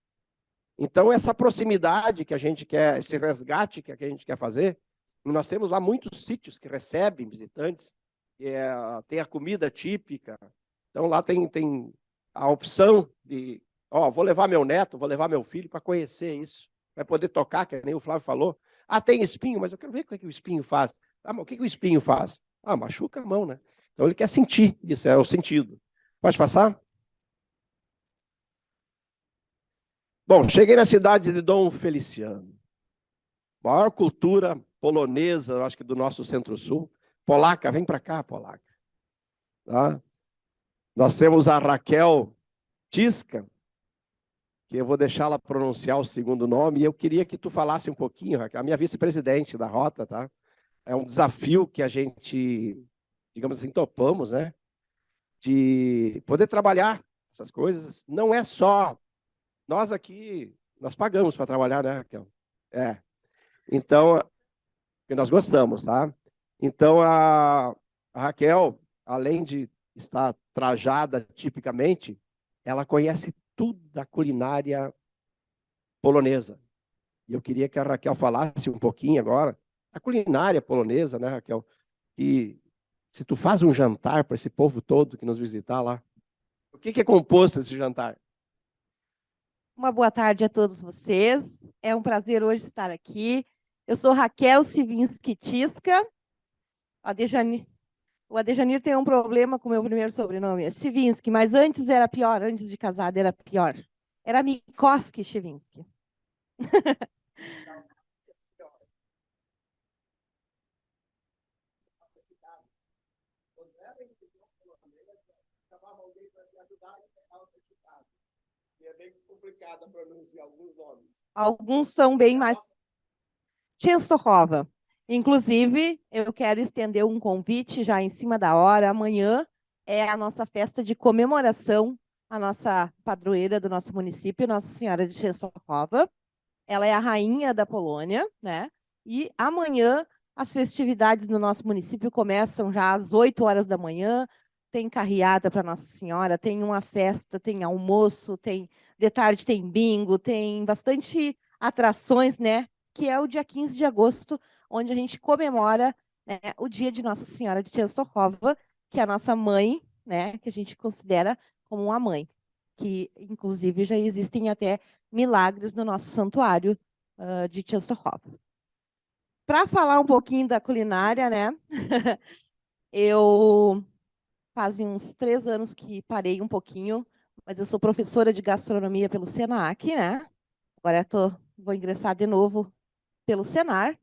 Então, essa proximidade que a gente quer, esse resgate que a gente quer fazer, nós temos lá muitos sítios que recebem visitantes, tem a comida típica, então lá tem a opção de, vou levar meu neto, vou levar meu filho para conhecer isso, vai poder tocar, que nem o Flávio falou. Tem espinho, mas eu quero ver o que o espinho faz. Mas o que o espinho faz? Machuca a mão, né? Então, ele quer sentir, isso é o sentido. Pode passar? Bom, cheguei na cidade de Dom Feliciano. Maior cultura polonesa, acho que do nosso Centro-Sul. Polaca, vem para cá, Polaca. Tá? Nós temos a Raquel Tisca, que eu vou deixá-la pronunciar o 2º nome, e eu queria que tu falasse um pouquinho, Raquel, a minha vice-presidente da Rota, tá? É um desafio que a gente digamos assim, topamos, né? De poder trabalhar essas coisas. Não é só nós aqui, nós pagamos para trabalhar, né, Raquel? É. Então, porque nós gostamos, tá? Então, a Raquel, além de estar trajada tipicamente, ela conhece tudo da culinária polonesa. E eu queria que a Raquel falasse um pouquinho agora da culinária polonesa, né, Raquel? E se tu faz um jantar para esse povo todo que nos visitar lá, o que é composto esse jantar? Uma boa tarde a todos vocês. É um prazer hoje estar aqui. Eu sou Raquel Sivinski Tisca. O Adejanir tem um problema com o meu primeiro sobrenome, é Sivinski, mas antes era pior, antes de casada era pior. Era Mikoski Sivinski. É bem complicado pronunciar alguns nomes. Alguns são bem mais... Częstochowa. Inclusive, eu quero estender um convite já em cima da hora. Amanhã é a nossa festa de comemoração, a nossa padroeira do nosso município, Nossa Senhora de Częstochowa. Ela é a rainha da Polônia, né? E amanhã as festividades no nosso município começam já às 8 horas da manhã. Tem carreata para Nossa Senhora, tem uma festa, tem almoço, tem de tarde tem bingo, tem bastante atrações, né? Que é o dia 15 de agosto, onde a gente comemora, né, o dia de Nossa Senhora de Częstochowa, que é a nossa mãe, né? Que a gente considera como uma mãe, que inclusive já existem até milagres no nosso santuário de Częstochowa. Para falar um pouquinho da culinária, né? Eu fazem uns 3 anos que parei um pouquinho, mas eu sou professora de gastronomia pelo Senac, né? Agora vou ingressar de novo pelo Senar.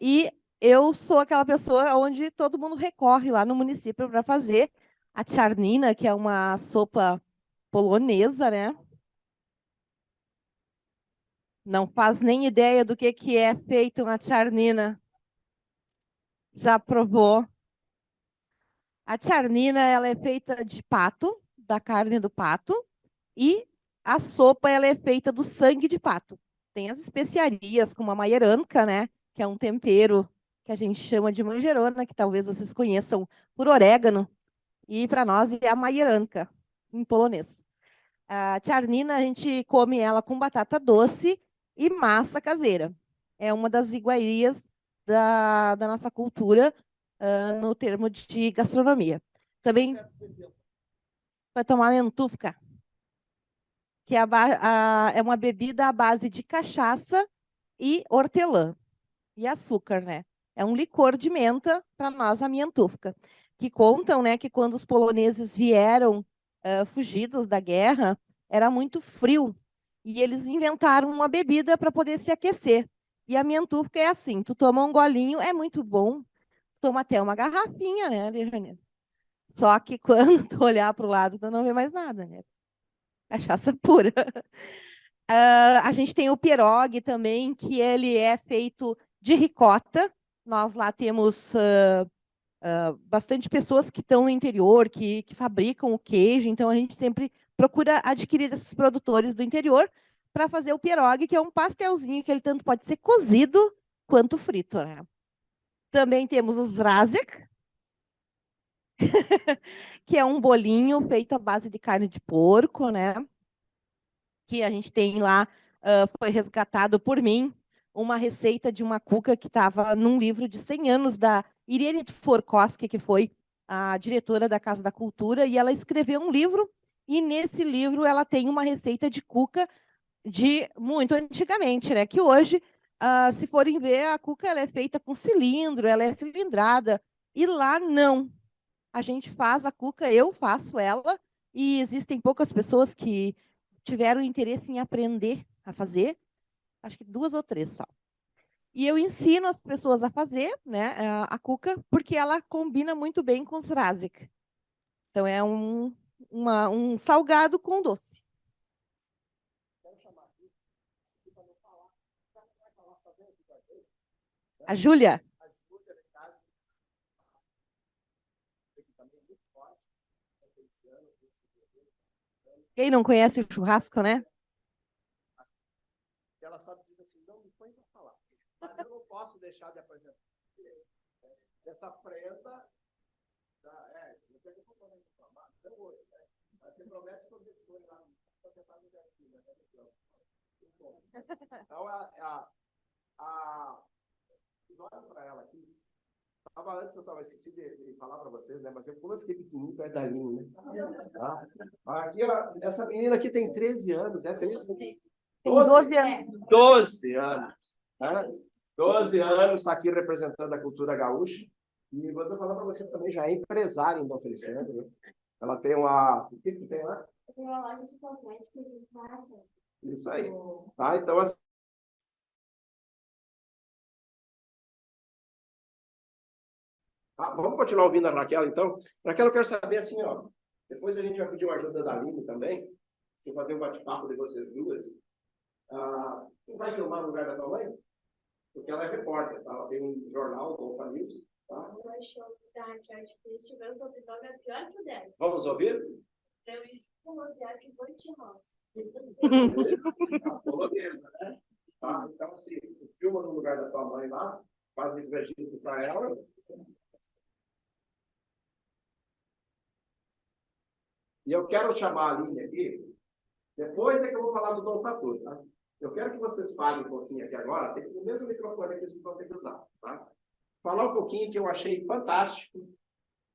E eu sou aquela pessoa onde todo mundo recorre lá no município para fazer a czarnina, que é uma sopa polonesa, né? Não faz nem ideia do que é feito uma czarnina. Já provou? A czarnina, ela é feita de pato, da carne do pato, e a sopa ela é feita do sangue de pato. Tem as especiarias, como a maieranka, né? Que é um tempero que a gente chama de manjerona, que talvez vocês conheçam por orégano. E para nós é a maieranka, em polonês. A czarnina, a gente come ela com batata doce e massa caseira. É uma das iguarias da nossa cultura no termo de gastronomia. Também vai tomar mentufka, que é uma bebida à base de cachaça e hortelã e açúcar, né? É um licor de menta, para nós, a mentufka, que contam, né, que quando os poloneses vieram fugidos da guerra, era muito frio, e eles inventaram uma bebida para poder se aquecer. E a mentufka é assim, tu toma um golinho, é muito bom, toma até uma garrafinha, né, Alejandro? Só que quando tu olhar para o lado, tu não vê mais nada, né? Cachaça pura. A gente tem o pierogi também, que ele é feito de ricota. Nós lá temos bastante pessoas que estão no interior, que fabricam o queijo, então a gente sempre procura adquirir esses produtores do interior para fazer o pierogi, que é um pastelzinho que ele tanto pode ser cozido quanto frito, né? Também temos os razek, que é um bolinho feito à base de carne de porco, né? Que a gente tem lá, foi resgatado por mim, uma receita de uma cuca que estava num livro de 100 anos da Irene Tvorkowski, que foi a diretora da Casa da Cultura, e ela escreveu um livro, e nesse livro ela tem uma receita de cuca de muito antigamente, né? Que hoje, se forem ver, a cuca ela é feita com cilindro, ela é cilindrada, e lá não. A gente faz a cuca, eu faço ela, e existem poucas pessoas que tiveram interesse em aprender a fazer, acho que 2 ou 3 só. E eu ensino as pessoas a fazer, né, a cuca, porque ela combina muito bem com os razek. Então é um salgado com doce. A Júlia? Quem não conhece o churrasco, né? Ela só diz assim, não me põe para falar. Mas eu não posso deixar de apresentar. Essa prenda... eu tenho que falar. Então, hoje, né? Mas você promete que eu deixo lá. Então, olha para ela aqui. Antes eu estava esqueci de falar para vocês, né? Mas como eu fiquei pequenininho perto da Aline, né? Aqui, ó, essa menina aqui tem 13 anos, né? 13? Tem 12 anos. 12 anos. Né? 12 anos, está aqui representando a cultura gaúcha. E vou falar para você também, já é empresária em Dom Feliciano. Né? Ela tem uma... O que tem lá? Tem uma loja de cosméticos em casa. Isso aí. Tá? Então, assim, vamos continuar ouvindo a Raquel, então. Raquel, eu quero saber assim, ó. Depois a gente vai pedir uma ajuda da Aline também. Vou fazer um bate-papo de vocês duas. Quem vai filmar no lugar da tua mãe? Porque ela é repórter, tá? Ela tem um jornal, o Opa News. Tá? Eu acho que é difícil, meu sobrenome é pior que o dela. Vamos ouvir? Eu ia com o Rosiac Boitirosa. Polonesa, né? Tá? Então, assim, filma no lugar da tua mãe lá, faz um registro para ela. E eu quero chamar a Aline aqui, depois é que eu vou falar do Dom Fator, tá? Eu quero que vocês falem um pouquinho aqui agora, tem o mesmo microfone que vocês vão ter que usar, tá? Falar um pouquinho que eu achei fantástico,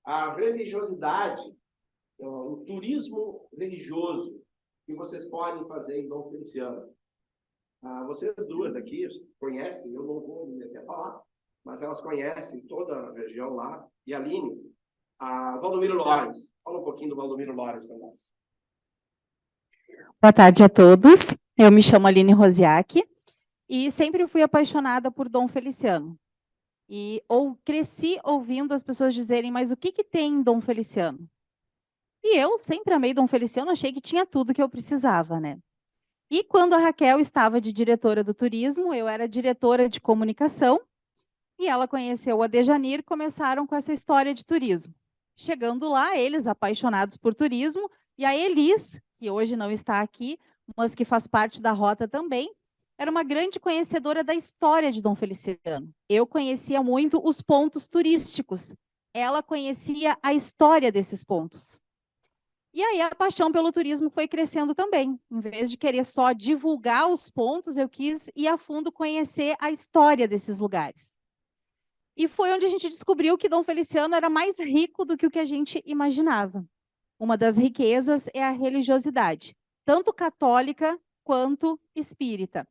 a religiosidade, o turismo religioso que vocês podem fazer em Dom Feliciano. Vocês duas aqui conhecem, eu não vou me meter a falar, mas elas conhecem toda a região lá. E a Aline, a Valdomiro Lores. Fala um pouquinho do Valdomiro Lores para nós. Boa tarde a todos. Eu me chamo Aline Rosiac e sempre fui apaixonada por Dom Feliciano. Cresci ouvindo as pessoas dizerem, mas o que tem em Dom Feliciano? E eu sempre amei Dom Feliciano, achei que tinha tudo que eu precisava, né? E quando a Raquel estava de diretora do turismo, eu era diretora de comunicação, e ela conheceu a Dejanir, começaram com essa história de turismo. Chegando lá, eles apaixonados por turismo, e a Elis, que hoje não está aqui, mas que faz parte da rota também, era uma grande conhecedora da história de Dom Feliciano. Eu conhecia muito os pontos turísticos. Ela conhecia a história desses pontos. E aí a paixão pelo turismo foi crescendo também. Em vez de querer só divulgar os pontos, eu quis ir a fundo conhecer a história desses lugares. E foi onde a gente descobriu que Dom Feliciano era mais rico do que o que a gente imaginava. Uma das riquezas é a religiosidade, tanto católica quanto espírita.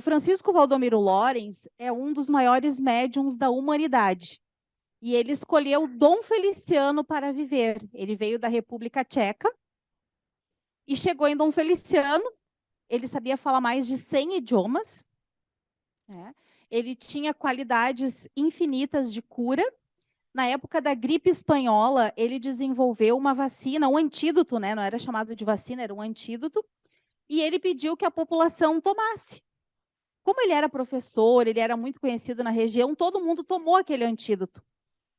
Francisco Valdomiro Lores é um dos maiores médiuns da humanidade. E ele escolheu Dom Feliciano para viver. Ele veio da República Tcheca e chegou em Dom Feliciano. Ele sabia falar mais de 100 idiomas. Né? Ele tinha qualidades infinitas de cura. Na época da gripe espanhola, ele desenvolveu uma vacina, um antídoto, né? Não era chamado de vacina, era um antídoto. E ele pediu que a população tomasse. Como ele era professor, ele era muito conhecido na região, todo mundo tomou aquele antídoto.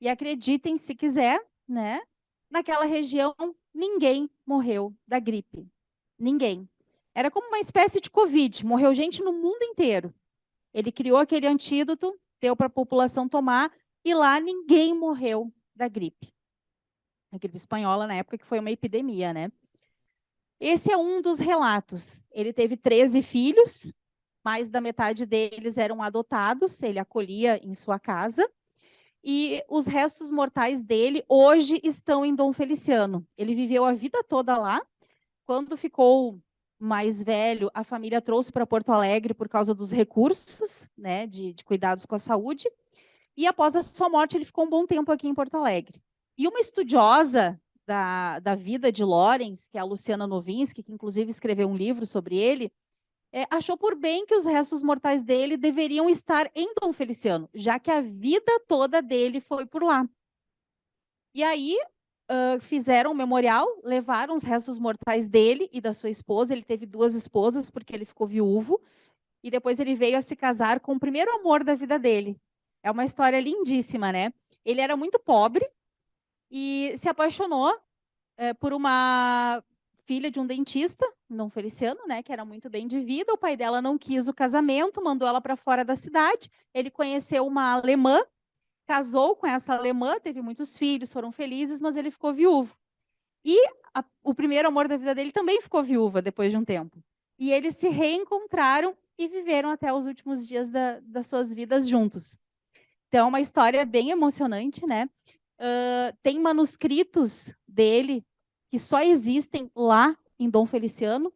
E acreditem, se quiser, né? Naquela região, ninguém morreu da gripe. Ninguém. Era como uma espécie de Covid, morreu gente no mundo inteiro. Ele criou aquele antídoto, deu para a população tomar, e lá ninguém morreu da gripe. A gripe espanhola, na época, que foi uma epidemia, né? Esse é um dos relatos. Ele teve 13 filhos, mais da metade deles eram adotados, ele acolhia em sua casa. E os restos mortais dele hoje estão em Dom Feliciano. Ele viveu a vida toda lá. Quando ficou mais velho, a família trouxe para Porto Alegre por causa dos recursos, né, de cuidados com a saúde. E após a sua morte, ele ficou um bom tempo aqui em Porto Alegre. E uma estudiosa da vida de Lores, que é a Luciana Novinsky, que inclusive escreveu um livro sobre ele, achou por bem que os restos mortais dele deveriam estar em Dom Feliciano, já que a vida toda dele foi por lá. E aí fizeram um memorial, levaram os restos mortais dele e da sua esposa. Ele teve 2 esposas, porque ele ficou viúvo, e depois ele veio a se casar com o primeiro amor da vida dele. É uma história lindíssima, né? Ele era muito pobre e se apaixonou por uma filha de um dentista, Dom Feliciano, né, que era muito bem de vida. O pai dela não quis o casamento, mandou ela para fora da cidade. Ele conheceu uma alemã, casou com essa alemã, teve muitos filhos, foram felizes, mas ele ficou viúvo. E o primeiro amor da vida dele também ficou viúva depois de um tempo. E eles se reencontraram e viveram até os últimos dias das suas vidas juntos. Então, é uma história bem emocionante, né? Tem manuscritos dele que só existem lá em Dom Feliciano,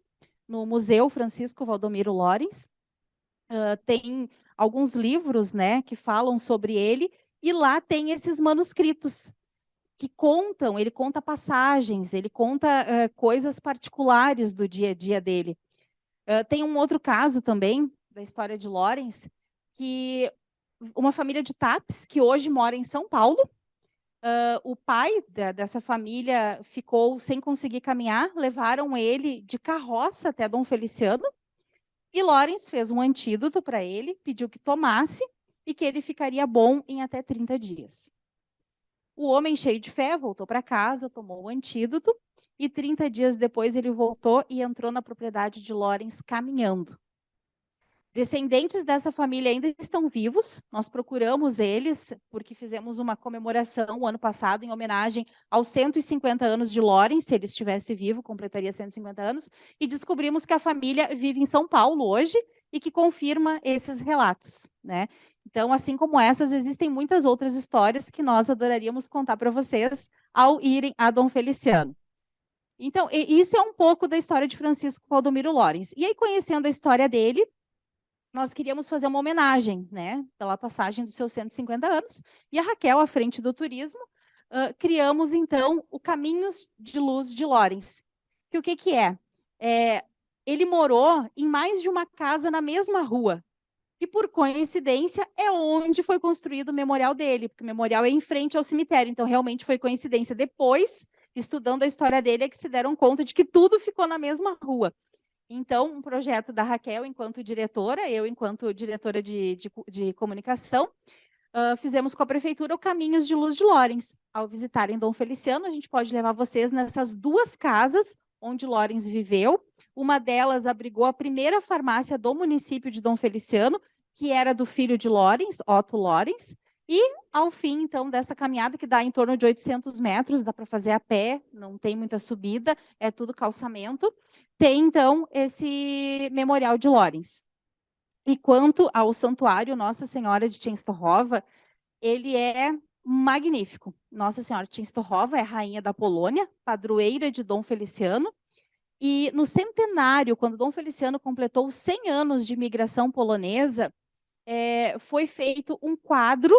no Museu Francisco Valdomiro Lorenz. Tem alguns livros, né, que falam sobre ele, e lá tem esses manuscritos que contam, ele conta passagens, ele conta coisas particulares do dia a dia dele. Tem um outro caso também, da história de Lorenz, que uma família de Tapes, que hoje mora em São Paulo, o pai dessa família ficou sem conseguir caminhar, levaram ele de carroça até Dom Feliciano, e Lorenz fez um antídoto para ele, pediu que tomasse, e que ele ficaria bom em até 30 dias. O homem, cheio de fé, voltou para casa, tomou o antídoto, e 30 dias depois ele voltou e entrou na propriedade de Lorenz caminhando. Descendentes dessa família ainda estão vivos, nós procuramos eles, porque fizemos uma comemoração o ano passado em homenagem aos 150 anos de Lorenz, se ele estivesse vivo, completaria 150 anos, e descobrimos que a família vive em São Paulo hoje e que confirma esses relatos, né? Então, assim como essas, existem muitas outras histórias que nós adoraríamos contar para vocês ao irem a Dom Feliciano. Então, isso é um pouco da história de Francisco Valdomiro Lorenz. E aí, conhecendo a história dele, nós queríamos fazer uma homenagem, né, pela passagem dos seus 150 anos, e a Raquel, à frente do turismo, criamos, então, o Caminhos de Luz de Lorenz. Que o que é? Ele morou em mais de uma casa na mesma rua, que, por coincidência, é onde foi construído o memorial dele, porque o memorial é em frente ao cemitério, então realmente foi coincidência. Depois, estudando a história dele, é que se deram conta de que tudo ficou na mesma rua. Então, um projeto da Raquel, enquanto diretora, eu, enquanto diretora de comunicação, fizemos com a prefeitura o Caminhos de Luz de Lorenz. Ao visitarem Dom Feliciano, a gente pode levar vocês nessas duas casas onde Lorenz viveu. Uma delas abrigou a primeira farmácia do município de Dom Feliciano, que era do filho de Lorenz, Otto Lorenz. E, ao fim, então, dessa caminhada, que dá em torno de 800 metros, dá para fazer a pé, não tem muita subida, é tudo calçamento, tem, então, esse memorial de Lorenz. E quanto ao santuário Nossa Senhora de Częstochowa, ele é magnífico. Nossa Senhora de Częstochowa é a rainha da Polônia, padroeira de Dom Feliciano, e no centenário, quando Dom Feliciano completou 100 anos de imigração polonesa, foi feito um quadro,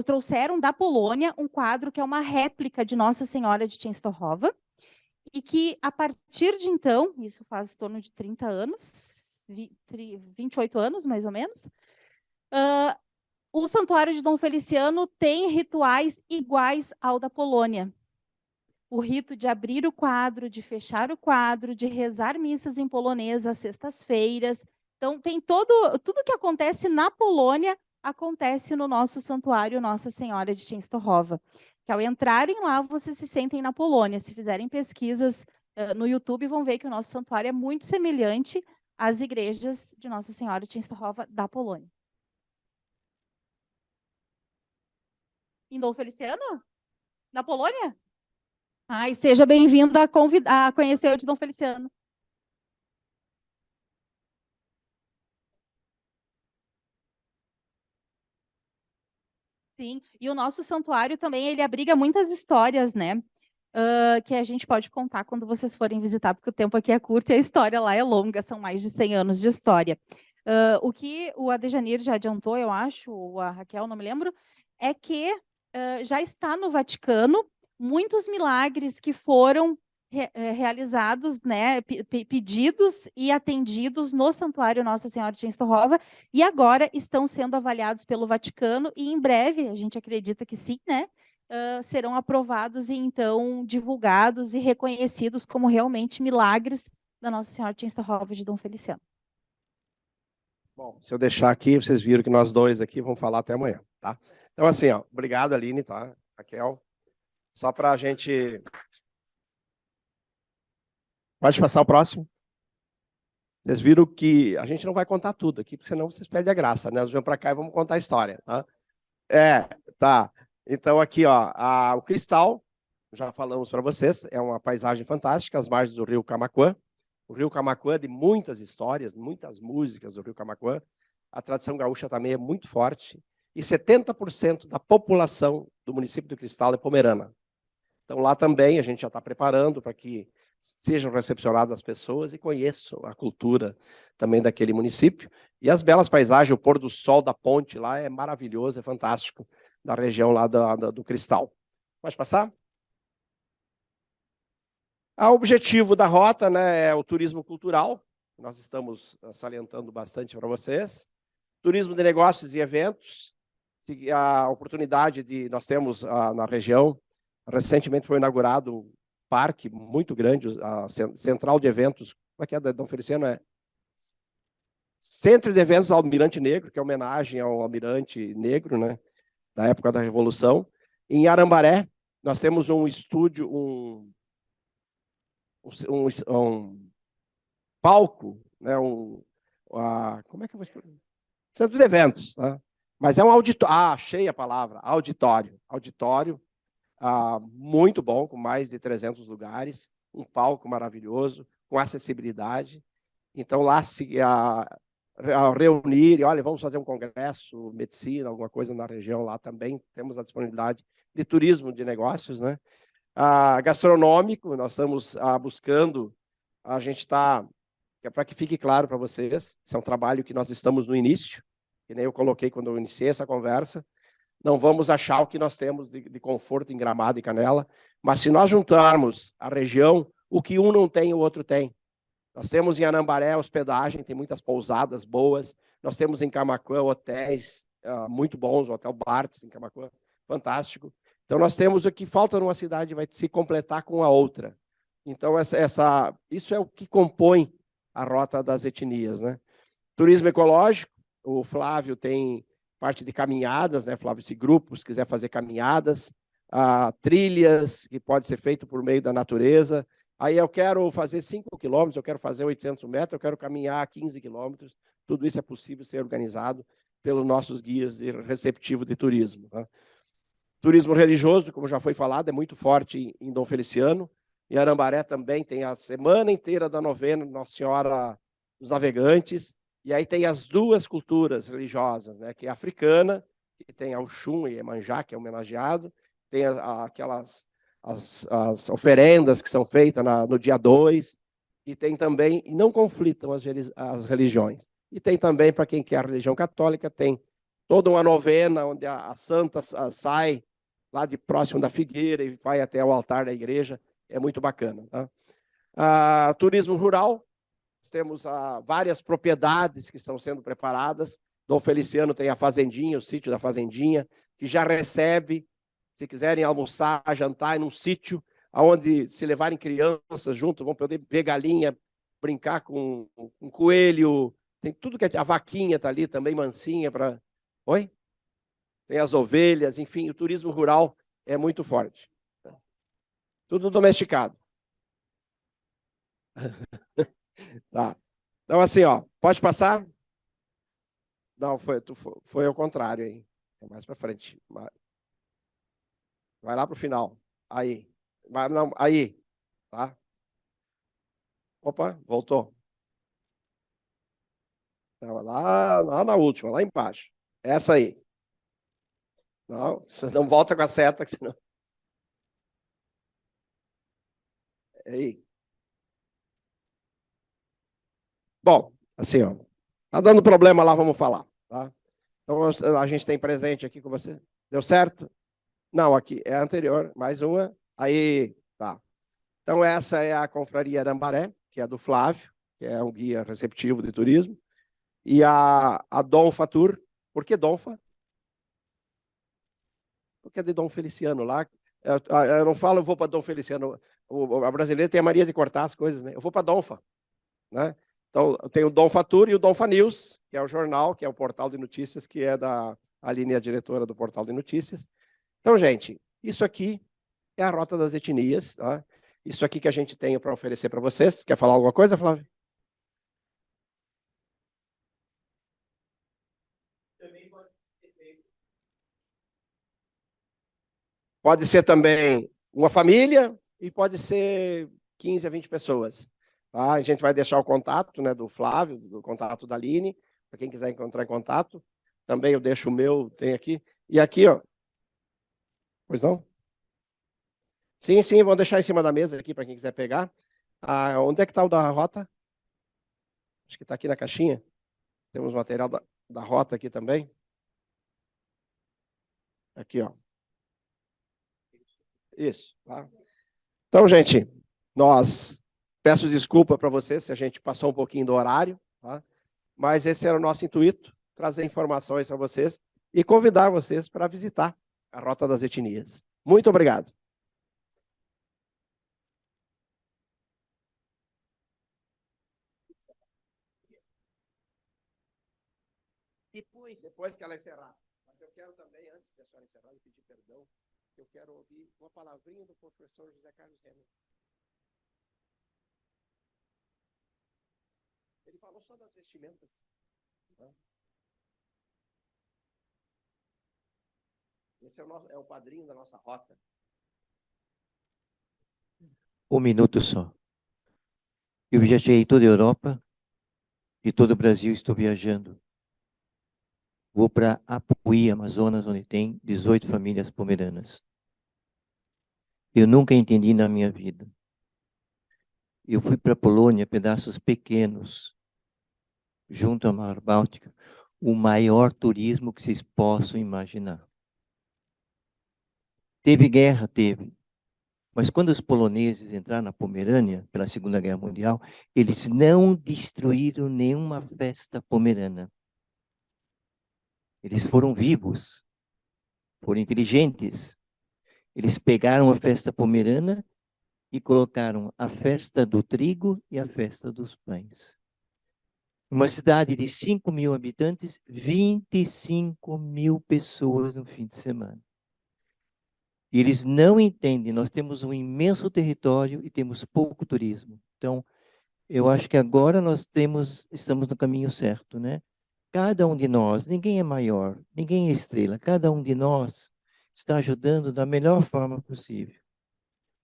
trouxeram da Polônia um quadro que é uma réplica de Nossa Senhora de Częstochowa, e que, a partir de então, isso faz em torno de 30 anos, 28 anos, mais ou menos, o Santuário de Dom Feliciano tem rituais iguais ao da Polônia. O rito de abrir o quadro, de fechar o quadro, de rezar missas em polonês às sextas-feiras. Então, tem tudo que acontece na Polônia, acontece no nosso santuário Nossa Senhora de Częstochowa. Que ao entrarem lá, vocês se sentem na Polônia. Se fizerem pesquisas no YouTube, vão ver que o nosso santuário é muito semelhante às igrejas de Nossa Senhora de Częstochowa da Polônia. Em Dom Feliciano? Na Polônia? Ai, seja bem-vindo a conhecer o de Dom Feliciano. Sim, e o nosso santuário também, ele abriga muitas histórias, né? Que a gente pode contar quando vocês forem visitar, porque o tempo aqui é curto e a história lá é longa, são mais de 100 anos de história. O que o Adejanir já adiantou, eu acho, ou a Raquel, não me lembro, é que já está no Vaticano muitos milagres que foram realizados, né, pedidos e atendidos no Santuário Nossa Senhora de Częstochowa, e agora estão sendo avaliados pelo Vaticano, e em breve, a gente acredita que sim, né, serão aprovados e então divulgados e reconhecidos como realmente milagres da Nossa Senhora de Częstochowa de Dom Feliciano. Bom, se eu deixar aqui, vocês viram que nós dois aqui vamos falar até amanhã, tá? Então, assim, ó, obrigado, Aline, tá? Raquel. Só para a gente Pode passar o próximo. Vocês viram que a gente não vai contar tudo aqui, porque senão vocês perdem a graça, né? Nós vamos para cá e vamos contar a história, tá? Tá. Então, aqui, ó, o Cristal, já falamos para vocês, é uma paisagem fantástica, às margens do rio Camaquã. O rio Camaquã, de muitas histórias, muitas músicas do rio Camaquã. A tradição gaúcha também é muito forte. E 70% da população do município do Cristal é pomerana. Então, lá também a gente já está preparando para que sejam recepcionadas as pessoas e conheçam a cultura também daquele município. E as belas paisagens, o pôr do sol da ponte lá é maravilhoso, é fantástico, da região lá do Cristal. Pode passar? O objetivo da rota, né, é o turismo cultural, nós estamos salientando bastante para vocês. Turismo de negócios e eventos, a oportunidade nós temos na região, recentemente foi inaugurado um parque muito grande, a central de eventos, como é que é, Dom Feliciano? Centro de Eventos Almirante Negro, que é homenagem ao Almirante Negro, né, da época da Revolução. Em Arambaré, nós temos um estúdio, um palco, né, como é que eu vou explicar? Centro de eventos, tá? Mas é um auditório, achei a palavra, auditório. Auditório, muito bom, com mais de 300 lugares, um palco maravilhoso, com acessibilidade. Então, lá se reunir, olha, vamos fazer um congresso, medicina, alguma coisa na região lá também, temos a disponibilidade de turismo de negócios, né? Gastronômico, nós estamos buscando, a gente está, para que fique claro para vocês, esse é um trabalho que nós estamos no início, que nem eu coloquei quando eu iniciei essa conversa, não vamos achar o que nós temos de conforto em Gramado e Canela, mas se nós juntarmos a região, o que um não tem, o outro tem. Nós temos em Anambaré hospedagem, tem muitas pousadas boas, nós temos em Camaquã hotéis muito bons, o Hotel Bartz em Camaquã, fantástico. Então, nós temos o que falta numa cidade, vai se completar com a outra. Então, isso é o que compõe a rota das etnias, né? Turismo ecológico, o Flávio tem parte de caminhadas, né, Flávio? Esse grupo, se quiser fazer caminhadas, trilhas, que pode ser feito por meio da natureza. Aí eu quero fazer 5 quilômetros, eu quero fazer 800 metros, eu quero caminhar 15 quilômetros. Tudo isso é possível ser organizado pelos nossos guias receptivos de turismo, tá? Turismo religioso, como já foi falado, é muito forte em Dom Feliciano. Em Arambaré também tem a semana inteira da novena Nossa Senhora dos Navegantes. E aí tem as duas culturas religiosas, né? Que é a africana, que tem a Oxum e Iemanjá, que é homenageado. Tem aquelas as oferendas que são feitas no dia 2. E tem também, e não conflitam as religiões. E tem também, para quem quer a religião católica, tem toda uma novena onde a santa sai lá de próximo da figueira e vai até o altar da igreja. É muito bacana, tá? Turismo rural, temos várias propriedades que estão sendo preparadas. Dom Feliciano tem a fazendinha, o sítio da fazendinha, que já recebe, se quiserem almoçar, jantar, num sítio onde, se levarem crianças junto, vão poder ver galinha, brincar com um coelho, tem tudo que a vaquinha está ali também, mansinha para... Oi? Tem as ovelhas, enfim, o turismo rural é muito forte. Tudo domesticado. Tá. Então, assim, ó, pode passar? Não, foi ao contrário, hein? É mais para frente. Vai lá para o final. Aí. Não, aí. Tá? Opa, voltou. Estava lá na última, lá embaixo. Essa aí. Não, você não volta com a seta, senão... Aí. Bom, assim, ó, tá dando problema lá, vamos falar, tá? Então, a gente tem presente aqui com você. Deu certo? Não, aqui é a anterior, mais uma. Aí, tá. Então, essa é a Confraria Arambaré, que é do Flávio, que é um guia receptivo de turismo. E a Donfa Tour. Por que Donfa? Porque é de Dom Feliciano lá. Eu não falo, eu vou para Dom Feliciano. A brasileira tem a Maria de cortar as coisas, né? Eu vou para Donfa, né? Então, tem o Donfa Tour e o Donfa News, que é o jornal, que é o portal de notícias, que é da Aline, a diretora do portal de notícias. Então, gente, isso aqui é a Rota das Etnias, tá? isso aqui que a gente tem para oferecer para vocês. Quer falar alguma coisa, Flávio? Pode ser também uma família e pode ser 15 a 20 pessoas. Tá? A gente vai deixar o contato, né, do Flávio, do contato da Aline, para quem quiser entrar em contato. Também eu deixo o meu, tem aqui. E aqui, ó. Pois não? Sim, sim, vou deixar em cima da mesa aqui para quem quiser pegar. Ah, onde é que está o da rota? Acho que está aqui na caixinha. Temos material da rota aqui também. Aqui, ó. Isso. Tá? Então, gente, peço desculpa para vocês se a gente passou um pouquinho do horário, tá? Mas esse era o nosso intuito, trazer informações para vocês e convidar vocês para visitar a Rota das Etnias. Muito obrigado. Depois que ela encerrar. Mas eu quero também, antes da senhora encerrar, pedir perdão. Eu quero ouvir uma palavrinha do professor José Carlos Renner. Ele falou só das vestimentas. Né? Esse é o padrinho da nossa rota. Um minuto só. Eu viajei toda a Europa e todo o Brasil estou viajando. Vou para Apuí, Amazonas, onde tem 18 famílias pomeranas. Eu nunca entendi na minha vida. Eu fui para a Polônia, pedaços pequenos, junto ao Mar Báltico, o maior turismo que vocês possam imaginar. Teve guerra, teve. Mas quando os poloneses entraram na Pomerânia, pela Segunda Guerra Mundial, eles não destruíram nenhuma festa pomerana. Eles foram vivos, foram inteligentes. Eles pegaram a festa pomerana e colocaram a festa do trigo e a festa dos pães. Uma cidade de 5 mil habitantes, 25 mil pessoas no fim de semana. E eles não entendem, nós temos um imenso território e temos pouco turismo. Então, eu acho que agora estamos no caminho certo, né? Cada um de nós, ninguém é maior, ninguém é estrela, cada um de nós está ajudando da melhor forma possível.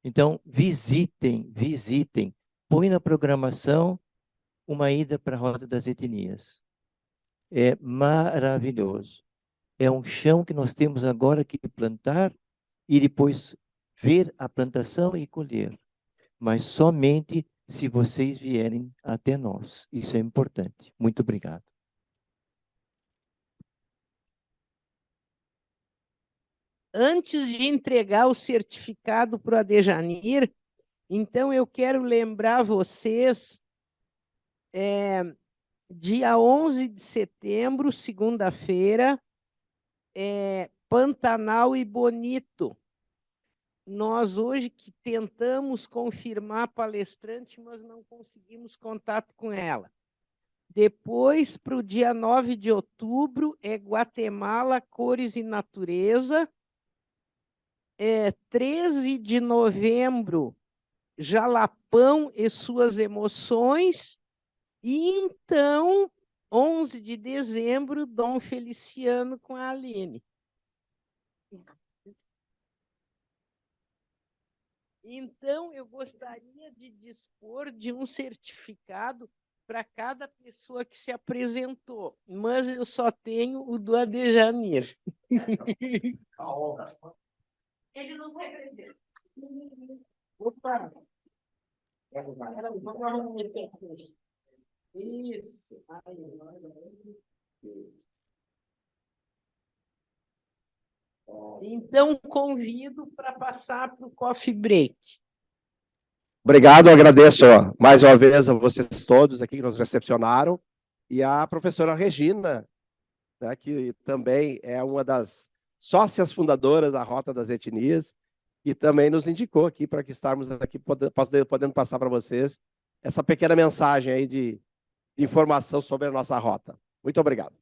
Então, visitem, põe na programação uma ida para a Rota das Etnias. É maravilhoso. É um chão que nós temos agora que plantar e depois ver a plantação e colher. Mas somente se vocês vierem até nós. Isso é importante. Muito obrigado. Antes de entregar o certificado para o Adejanir, então eu quero lembrar vocês, dia 11 de setembro, segunda-feira, Pantanal e Bonito. Nós hoje que tentamos confirmar a palestrante, mas não conseguimos contato com ela. Depois, para o dia 9 de outubro, é Guatemala, Cores e Natureza. 13 de novembro, Jalapão e Suas Emoções. E então, 11 de dezembro, Dom Feliciano com a Aline. Então, eu gostaria de dispor de um certificado para cada pessoa que se apresentou, mas eu só tenho o do Adejanir. Ele nos repreendeu. Opa! Isso. Então, convido para passar para o coffee break. Obrigado, agradeço mais uma vez a vocês todos aqui que nos recepcionaram e a professora Regina, né, que também é uma das sócias fundadoras da Rota das Etnias e também nos indicou aqui para que estarmos aqui podendo passar para vocês essa pequena mensagem aí de informação sobre a nossa rota. Muito obrigado.